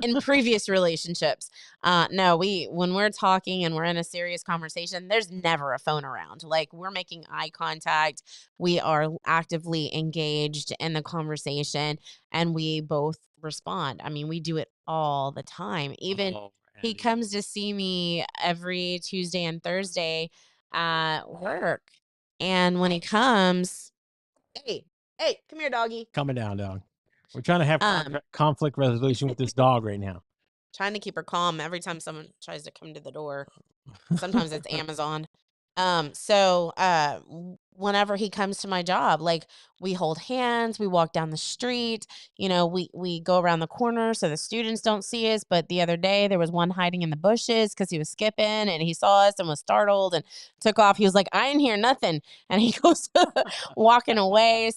Speaker 6: in previous relationships. No, when we're talking and we're in a serious conversation, there's never a phone around. Like we're making eye contact. We are actively engaged in the conversation and we both respond. I mean, we do it all the time. Even
Speaker 7: oh,
Speaker 6: he
Speaker 7: Randy,
Speaker 6: comes to see me every Tuesday and Thursday at work. And when he comes, hey, hey, come here, doggy.
Speaker 7: coming down, dog. We're trying to have
Speaker 6: Um,
Speaker 7: conflict resolution with this dog right now.
Speaker 6: trying to keep her calm every time someone tries to come to the door. Sometimes it's Amazon. Whenever he comes to my job, like we hold hands, we walk down the street, we go around the corner so the students don't see us. But the other day there was one hiding in the bushes because he was skipping and he saw us and was startled and took off. He was like, I didn't hear nothing. And he goes walking away.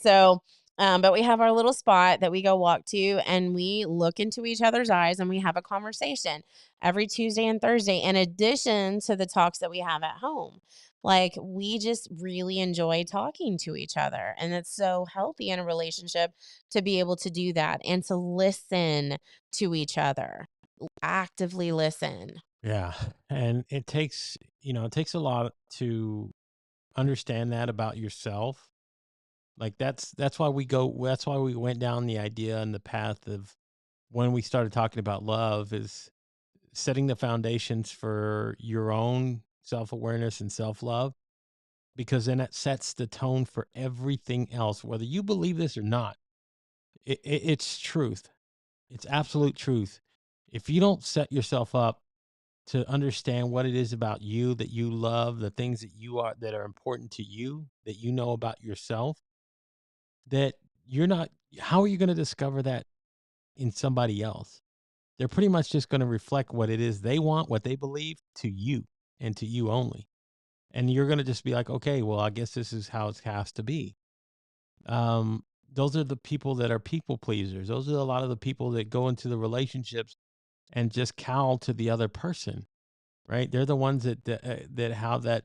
Speaker 6: But we have our little spot that we go walk to and we look into each other's eyes and we have a conversation every Tuesday and Thursday, in addition to the talks that we have at home. Like, we just really enjoy talking to each other. And it's so healthy in a relationship to be able to do that and to listen to each other, actively listen.
Speaker 7: Yeah, and it takes a lot to understand that about yourself. Like that's why we went down the idea and the path of when we started talking about love is setting the foundations for your own self-awareness and self-love, because then it sets the tone for everything else, whether you believe this or not. It's truth. It's absolute truth. If you don't set yourself up to understand what it is about you that you love, the things that are important to you, that you know about yourself, that you're not, how are you going to discover that in somebody else? They're pretty much just going to reflect what it is they want, what they believe, to you and to you only. And you're going to just be like, okay, well, I guess this is how it has to be. Those are the people that are people pleasers. Those are a lot of the people that go into the relationships and just cowl to the other person, right? They're the ones that have that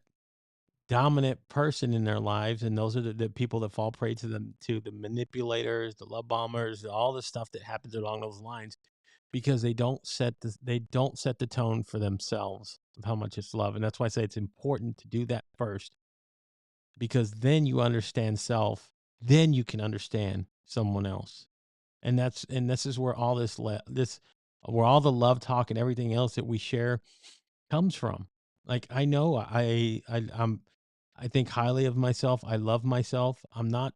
Speaker 7: dominant person in their lives, and those are the people that fall prey to them, to the manipulators, the love bombers, all the stuff that happens along those lines, because they don't set the tone for themselves of how much it's love. And that's why I say it's important to do that first, because then you understand self, then you can understand someone else. And this is where all where all the love talk and everything else that we share comes from. Like, I know I think highly of myself. I love myself. I'm not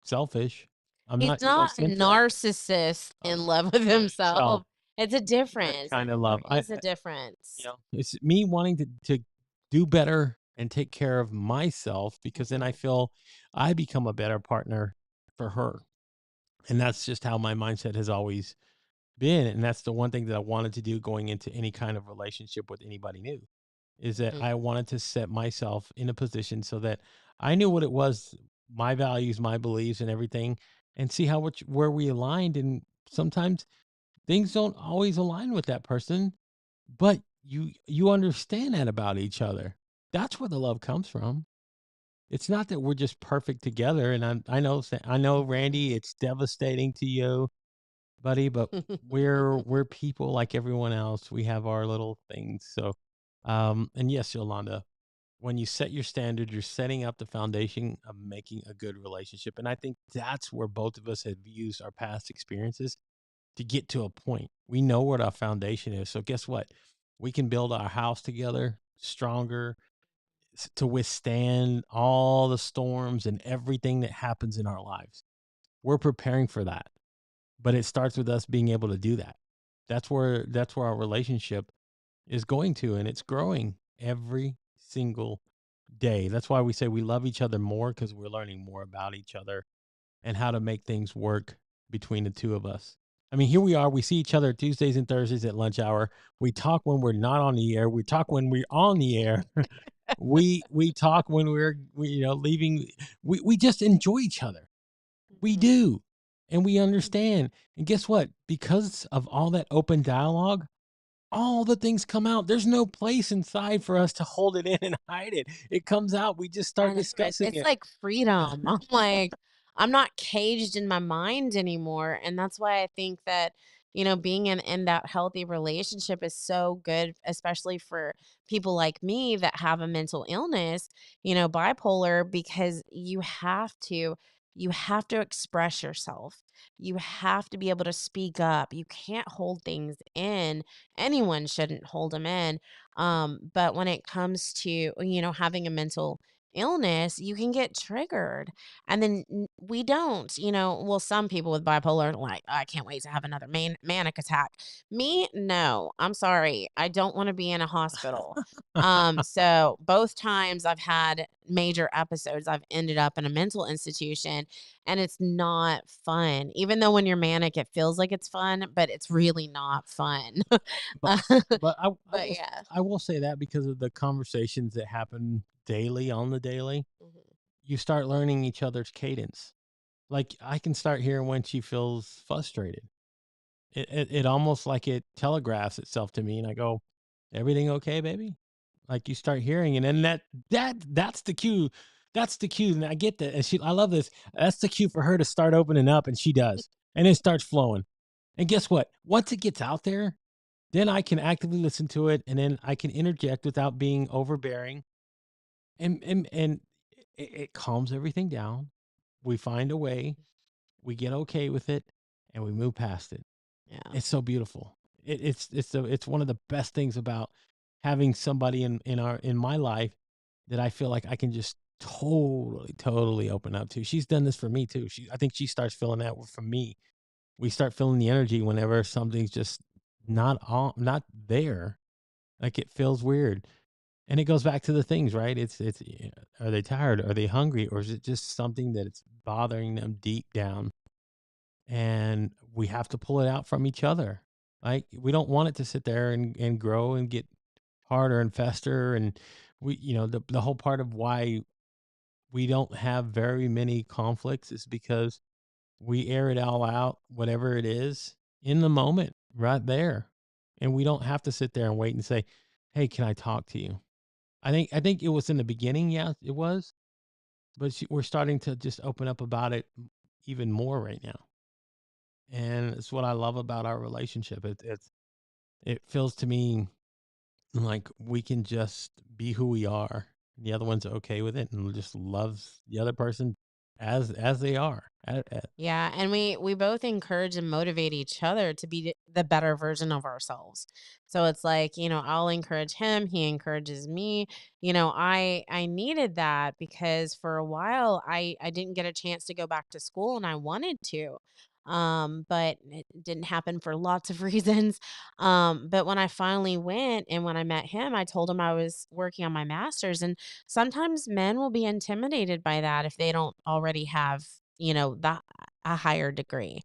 Speaker 7: selfish. I'm
Speaker 6: He's
Speaker 7: not
Speaker 6: not a
Speaker 7: self-centered.
Speaker 6: narcissist in love with himself. It's a
Speaker 7: That
Speaker 6: difference.
Speaker 7: kind of love.
Speaker 6: There is a difference.
Speaker 7: It's me wanting to do better and take care of myself, because then I feel I become a better partner for her. And that's just how my mindset has always been. And that's the one thing that I wanted to do going into any kind of relationship with anybody new, is that
Speaker 6: Mm.
Speaker 7: I wanted to set myself in a position so that I knew what it was, my values, my beliefs, and everything, and see where we aligned. And sometimes things don't always align with that person, but you understand that about each other. That's where the love comes from. It's not that we're just perfect together. And I know, Randy, it's devastating to you, buddy, but we're people like everyone else. We have our little things. So, and yes, Yolanda, When you set your standard, you're setting up the foundation of making a good relationship. And I think that's where both of us have used our past experiences to get to a point. We know what our foundation is. So guess what? We can build our house together stronger to withstand all the storms and everything that happens in our lives. We're preparing for that. But it starts with us being able to do that. That's where our relationship is going to, and it's growing every single day. That's why we say we love each other more, because we're learning more about each other and how to make things work between the two of us. I mean, here we are. We see each other Tuesdays and Thursdays at lunch hour. We talk when we're not on the air. We talk when we're on the air. we talk when we're leaving. We just enjoy each other. We
Speaker 6: Mhm.
Speaker 7: do. And we understand. And guess what? Because of all that open dialogue, all the things come out. There's no place inside for us to hold it in and hide it. It comes out. We just
Speaker 6: I
Speaker 7: start
Speaker 6: know
Speaker 7: discussing
Speaker 6: it's
Speaker 7: it.
Speaker 6: like freedom. I'm like, I'm not caged in my mind anymore. And that's why I think that, being in that healthy relationship is so good, especially for people like me that have a mental illness, bipolar, because you have to express yourself. You have to be able to speak up. You can't hold things in. Anyone shouldn't hold them in. But when it comes to, having a mental illness, you can get triggered. And then we don't, well, some people with bipolar are like, I can't wait to have another manic attack. Me, no, I'm sorry. I don't want to be in a hospital. So both times I've had major episodes, I've ended up in a mental institution, and it's not fun. Even though when you're manic, it feels like it's fun, but it's really not fun.
Speaker 7: But
Speaker 6: Uh,
Speaker 7: but
Speaker 6: but yeah.
Speaker 7: I will say that because of the conversations that happen daily on the daily,
Speaker 6: Mhm.
Speaker 7: you start learning each other's cadence. Like I can start hearing when she feels frustrated. It almost like it telegraphs itself to me, and I go, "Everything okay, baby?" Like you start hearing, and then that's the cue. That's the cue, and I get that. And I love this. That's the cue for her to start opening up, and she does, and it starts flowing. And guess what? Once it gets out there, then I can actively listen to it, and then I can interject without being overbearing, and it calms everything down. We find a way, we get okay with it, and we move past it.
Speaker 6: Yeah.
Speaker 7: It's so beautiful. It's one of the best things about having somebody in my life that I feel like I can just totally open up to. She's done this for me too. I think she starts feeling that from me. We start feeling the energy whenever something's just not there. Like it feels weird. And it goes back to the things, right? Are they tired? Are they hungry? Or is it just something that it's bothering them deep down? And we have to pull it out from each other. Like we don't want it to sit there and grow and get harder and fester. And the whole part of why we don't have very many conflicts is because we air it all out, whatever it is, in the moment, right there. And we don't have to sit there and wait and say, "Hey, can I talk to you?" I think it was in the beginning, yeah, it was, but we're starting to just open up about it even more right now. And it's what I love about our relationship. It feels to me like we can just be who we are. The other one's okay with it and just loves the other person as they are.
Speaker 6: Yeah, and we both encourage and motivate each other to be the better version of ourselves. So it's like, I'll encourage him, he encourages me. I needed that because for a while I didn't get a chance to go back to school and I wanted to. But it didn't happen for lots of reasons. But when I finally went and when I met him, I told him I was working on my master's, and sometimes men will be intimidated by that if they don't already have that a higher degree.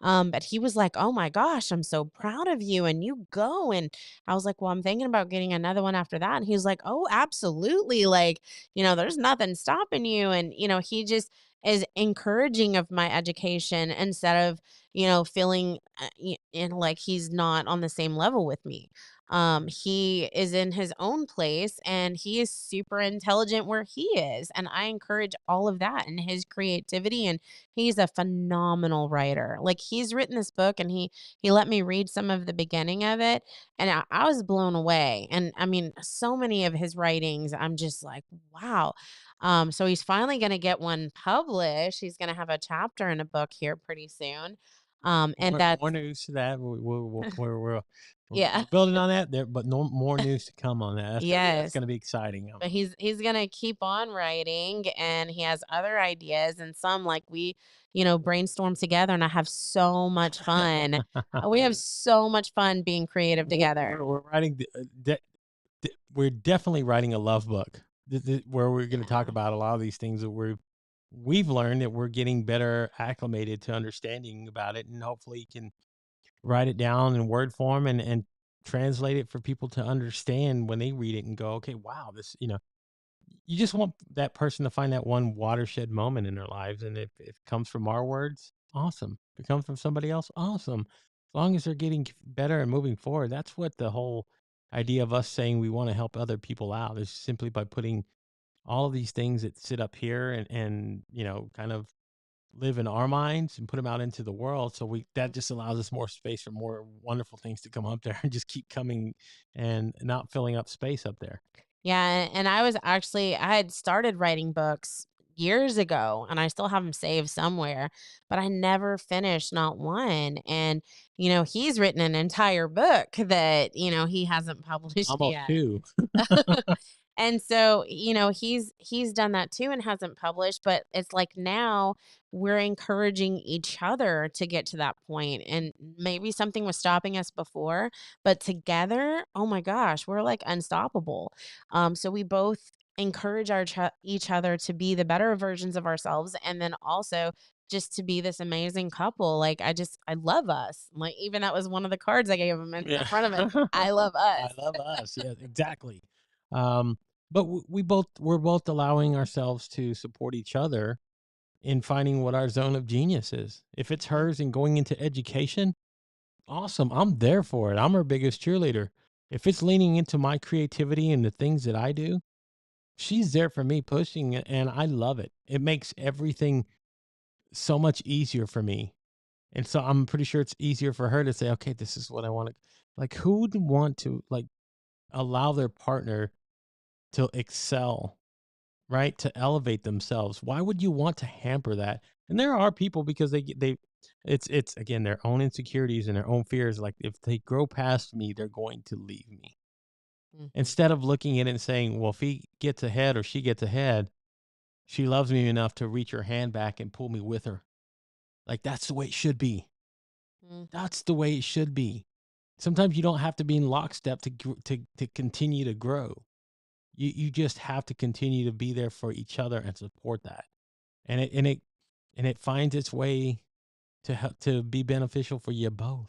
Speaker 6: But he was like, "Oh my gosh, I'm so proud of you and you go." And I was like, "Well, I'm thinking about getting another one after that." And he was like, "Oh, absolutely. Like, there's nothing stopping you." And, he just is encouraging of my education instead of, feeling like he's not on the same level with me. He is in his own place and he is super intelligent where he is. And I encourage all of that and his creativity. And he's a phenomenal phenomenal writer. Like, he's written this book, and he let me read some of the beginning of it, and I was blown away. And I mean, so many of his writings, I'm just like, wow. So he's finally going to get one published. He's going to have a chapter in a book here pretty soon. And
Speaker 7: More
Speaker 6: that's
Speaker 7: news to that. We're
Speaker 6: yeah.
Speaker 7: building on that there, but no more news to come on that. That's
Speaker 6: Yes.
Speaker 7: gonna be exciting.
Speaker 6: But he's gonna keep on writing, and he has other ideas, and some, like, we, brainstorm together, and I have so much fun. We have so much fun being creative together.
Speaker 7: We're writing. We're definitely writing a love book where we're going to talk
Speaker 6: Yeah.
Speaker 7: about a lot of these things that we've learned, that we're getting better acclimated to understanding about it, and hopefully can write it down in word form and translate it for people to understand when they read it and go, okay, wow, this, you just want that person to find that one watershed moment in their lives. And if it comes from our words, awesome. If it comes from somebody else, awesome. As long as they're getting better and moving forward, that's what the whole idea of us saying we want to help other people out is, simply by putting all of these things that sit up here and kind of live in our minds and put them out into the world. So that just allows us more space for more wonderful things to come up there and just keep coming and not filling up space up there.
Speaker 6: Yeah, and I had started writing books years ago, and I still have them saved somewhere, but I never finished, not one. And he's written an entire book that he hasn't published
Speaker 7: Almost
Speaker 6: yet.
Speaker 7: two.
Speaker 6: And so, he's done that too and hasn't published, but it's like now we're encouraging each other to get to that point. And maybe something was stopping us before, but together, oh my gosh, we're like unstoppable. So we both encourage each other to be the better versions of ourselves, and then also just to be this amazing couple. Like, I love us. Like, even that was one of the cards I gave him in
Speaker 7: Yeah.
Speaker 6: front of it. I love
Speaker 7: I
Speaker 6: us.
Speaker 7: love us. Yeah, exactly. But we're both allowing ourselves to support each other in finding what our zone of genius is. If it's hers and going into education, awesome. I'm there for it. I'm her biggest cheerleader. If it's leaning into my creativity and the things that I do, she's there for me pushing it, and I love it. It makes everything so much easier for me. And so I'm pretty sure it's easier for her to say, okay, this is what I want to, like, who would want to, like, allow their partner to excel, right? To elevate themselves. Why would you want to hamper that? And there are people, because it's again their own insecurities and their own fears. Like, if they grow past me, they're going to leave me.
Speaker 6: Mhm.
Speaker 7: Instead of looking at it and saying, well, if he gets ahead or she gets ahead, she loves me enough to reach her hand back and pull me with her. Like, that's the way it should be.
Speaker 6: Mhm.
Speaker 7: That's the way it should be. Sometimes you don't have to be in lockstep to continue to grow. You just have to continue to be there for each other and support that. And it finds its way to help to be beneficial for you both.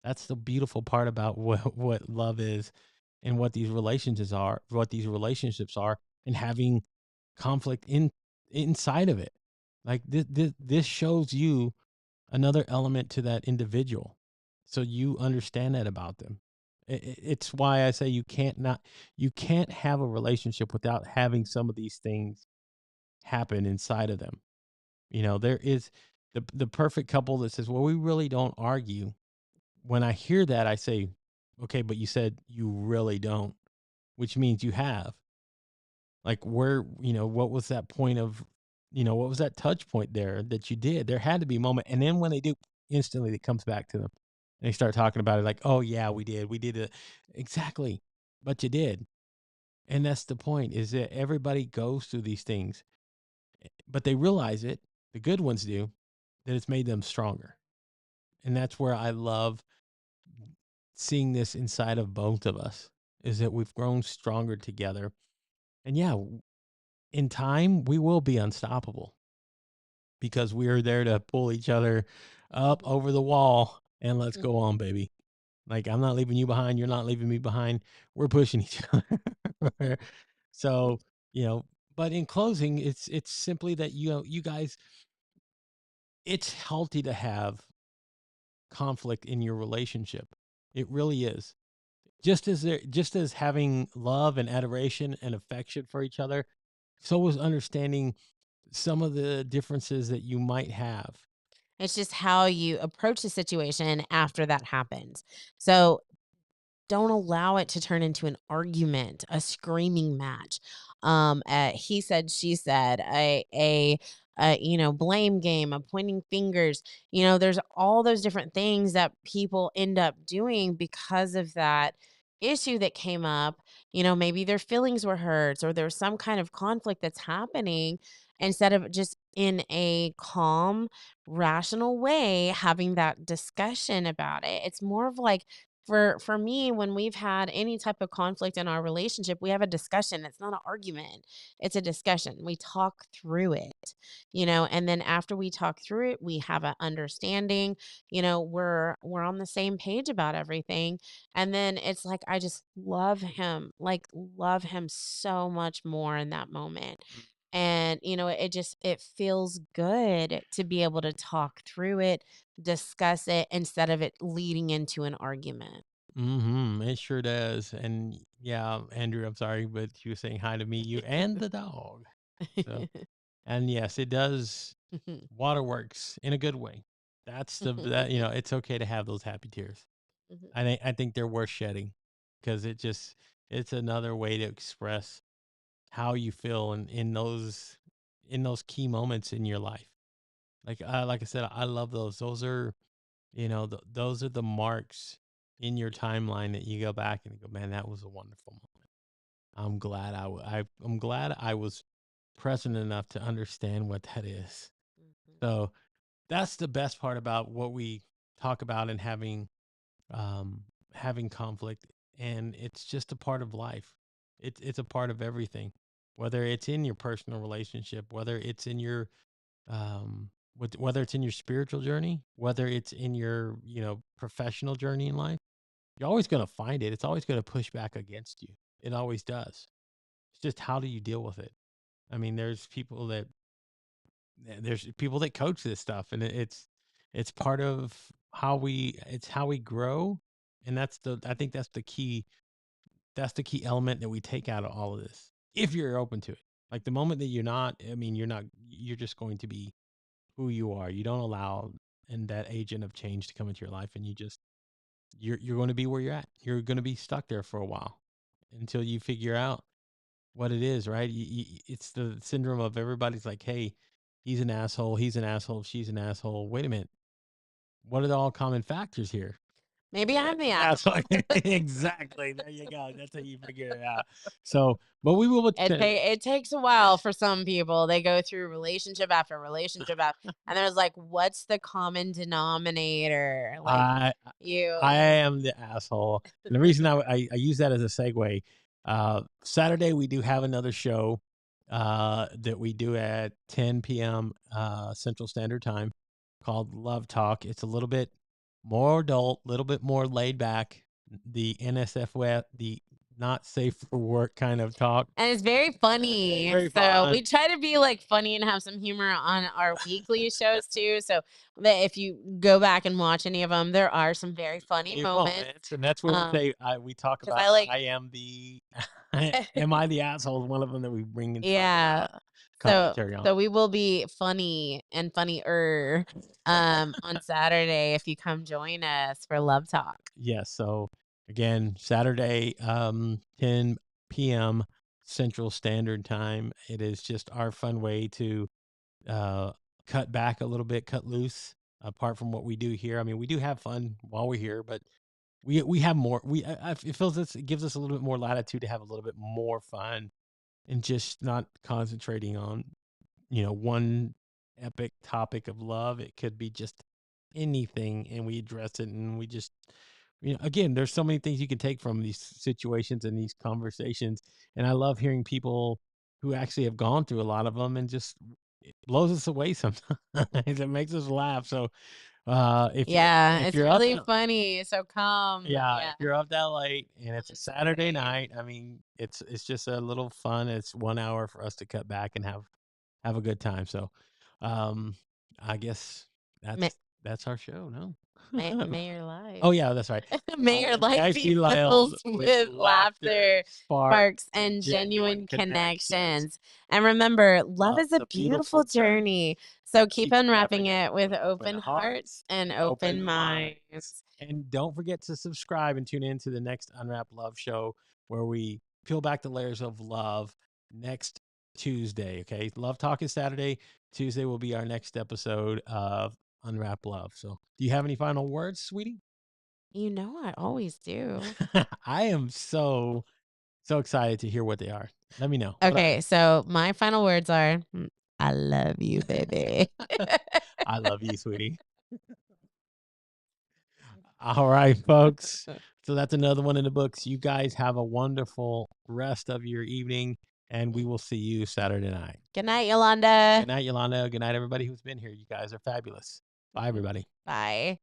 Speaker 7: That's the beautiful part about what love is, and what these relationships are, and having conflict inside of it. Like, this shows you another element to that individual, so you understand that about them. It's why I say you can't have a relationship without having some of these things happen inside of them. There is the perfect couple that says, well, we really don't argue. When I hear that, I say, okay, but you said you really don't, which means you have. Like, where, what was that point of, what was that touch point there that you did? There had to be a moment. And then when they do, instantly it comes back to them, and they start talking about it like, oh yeah, we did it. Exactly. But you did. And that's the point, is that everybody goes through these things, but they realize it. The good ones do, that it's made them stronger. And that's where I love seeing this inside of both of us, is that we've grown stronger together. And yeah, in time, we will be unstoppable, because we are there to pull each other up over the wall and let's go on, baby. Like, I'm not leaving you behind. You're not leaving me behind. We're pushing each other. So, but in closing, it's simply that, you guys, it's healthy to have conflict in your relationship. It really is. Just as having love and adoration and affection for each other, so is understanding some of the differences that you might have.
Speaker 6: It's just how you approach the situation after that happens. So don't allow it to turn into an argument, a screaming match. He said, she said, blame game, a pointing fingers. There's all those different things that people end up doing because of that issue that came up. Maybe their feelings were hurt or there's some kind of conflict that's happening. Instead of just in a calm, rational way having that discussion about it, it's more of like, for me, when we've had any type of conflict in our relationship, we have a discussion. It's not an argument. It's a discussion. We talk through it, and then after we talk through it, we have an understanding, we're on the same page about everything. And then it's like I just love him so much more in that moment. And it feels good to be able to talk through it, discuss it instead of it leading into an argument.
Speaker 7: It sure does. And yeah, Andrew, I'm sorry, but you were saying hi to me, you and the dog. So, and yes, it does. Waterworks in a good way. That's that, it's okay to have those happy tears. I think they're worth shedding because it's another way to express how you feel in those key moments in your life. Like I said, I love those. Those are, those are the marks in your timeline that you go back and go, man, that was a wonderful moment. I'm glad I was present enough to understand what that is. So that's the best part about what we talk about and having conflict, and it's just a part of life. It's a part of everything, whether it's in your personal relationship, whether it's in your whether it's in your spiritual journey, whether it's in your professional journey in life. You're always going to find it. It's always going to push back against you. It always does. It's just how do you deal with it? I mean, there's people that coach this stuff, and it's part of how we grow, and I think that's the key element that we take out of all of this. If you're open to it, like the moment that you're not, I mean, you're just going to be who you are. You don't allow and that agent of change to come into your life, and you're going to be where you're at. You're going to be stuck there for a while until you figure out what it is, right? It's the syndrome of everybody's like, hey, he's an asshole, she's an asshole. Wait a minute. What are the all common factors here?
Speaker 6: Maybe I'm the
Speaker 7: Asshole.
Speaker 6: asshole.
Speaker 7: Exactly. There you go. That's how you figure it out. So, but we will.
Speaker 6: It takes a while for some people. They go through relationship after relationship and there's like, what's the common denominator? Like
Speaker 7: I
Speaker 6: you.
Speaker 7: I am the asshole. And the reason I use that as a segue, Saturday we do have another show that we do at 10 p.m. Central Standard Time called Love Talk. It's a little bit more adult, a little bit more laid back. The NSFW, the not safe for work kind of talk.
Speaker 6: And it's very funny.
Speaker 7: Very
Speaker 6: So
Speaker 7: fun.
Speaker 6: we try to be like funny and have some humor on our weekly shows too. So that if you go back and watch any of them, there are some very funny
Speaker 7: Funny
Speaker 6: moments.
Speaker 7: and that's where we say we talk
Speaker 6: 'Cause
Speaker 7: about
Speaker 6: I like
Speaker 7: I am the am I the asshole? One of them that we bring into
Speaker 6: Yeah. So
Speaker 7: commentary on.
Speaker 6: so we will be funny and funnier on Saturday if you come join us for Love Talk.
Speaker 7: Yes. So again, Saturday, 10 p.m. Central Standard Time. It is just our fun way to cut back a little bit, cut loose. Apart from what we do here, I mean, we do have fun while we're here, but we have more. It gives us a little bit more latitude to have a little bit more fun and just not concentrating on one epic topic of love. It could be just anything, and we address it, and we just again, there's so many things you can take from these situations and these conversations, and I love hearing people who actually have gone through a lot of them, and just it blows us away sometimes. It makes us laugh. So
Speaker 6: Yeah,
Speaker 7: if
Speaker 6: it's
Speaker 7: you're up
Speaker 6: really funny. So come.
Speaker 7: if you're up that late and it's a Saturday night, I mean, it's just a little fun. It's 1 hour for us to cut back and have a good time. So, I guess
Speaker 6: Ma-
Speaker 7: that's our show. No,
Speaker 6: May your life.
Speaker 7: Oh yeah, that's right.
Speaker 6: May your life be filled with laughter, sparks, and genuine connections. And remember, love is a beautiful journey. So keep unwrapping it with open hearts and open minds.
Speaker 7: And don't forget to subscribe and tune in to the next Unwrap Love show, where we peel back the layers of love next Tuesday. Okay. Love Talk is Saturday. Tuesday will be our next episode of Unwrap Love. So do you have any final words, sweetie?
Speaker 6: You know, I always do.
Speaker 7: I am so excited to hear what they are. Let me know. What
Speaker 6: Okay, so my final words are I love you, baby.
Speaker 7: I love you, sweetie. All right, folks. So that's another one in the books. You guys have a wonderful rest of your evening, and we will see you Saturday night.
Speaker 6: Good night, Yolanda.
Speaker 7: Good night, Yolanda. Good night, everybody who's been here. You guys are fabulous. Bye, everybody.
Speaker 6: Bye.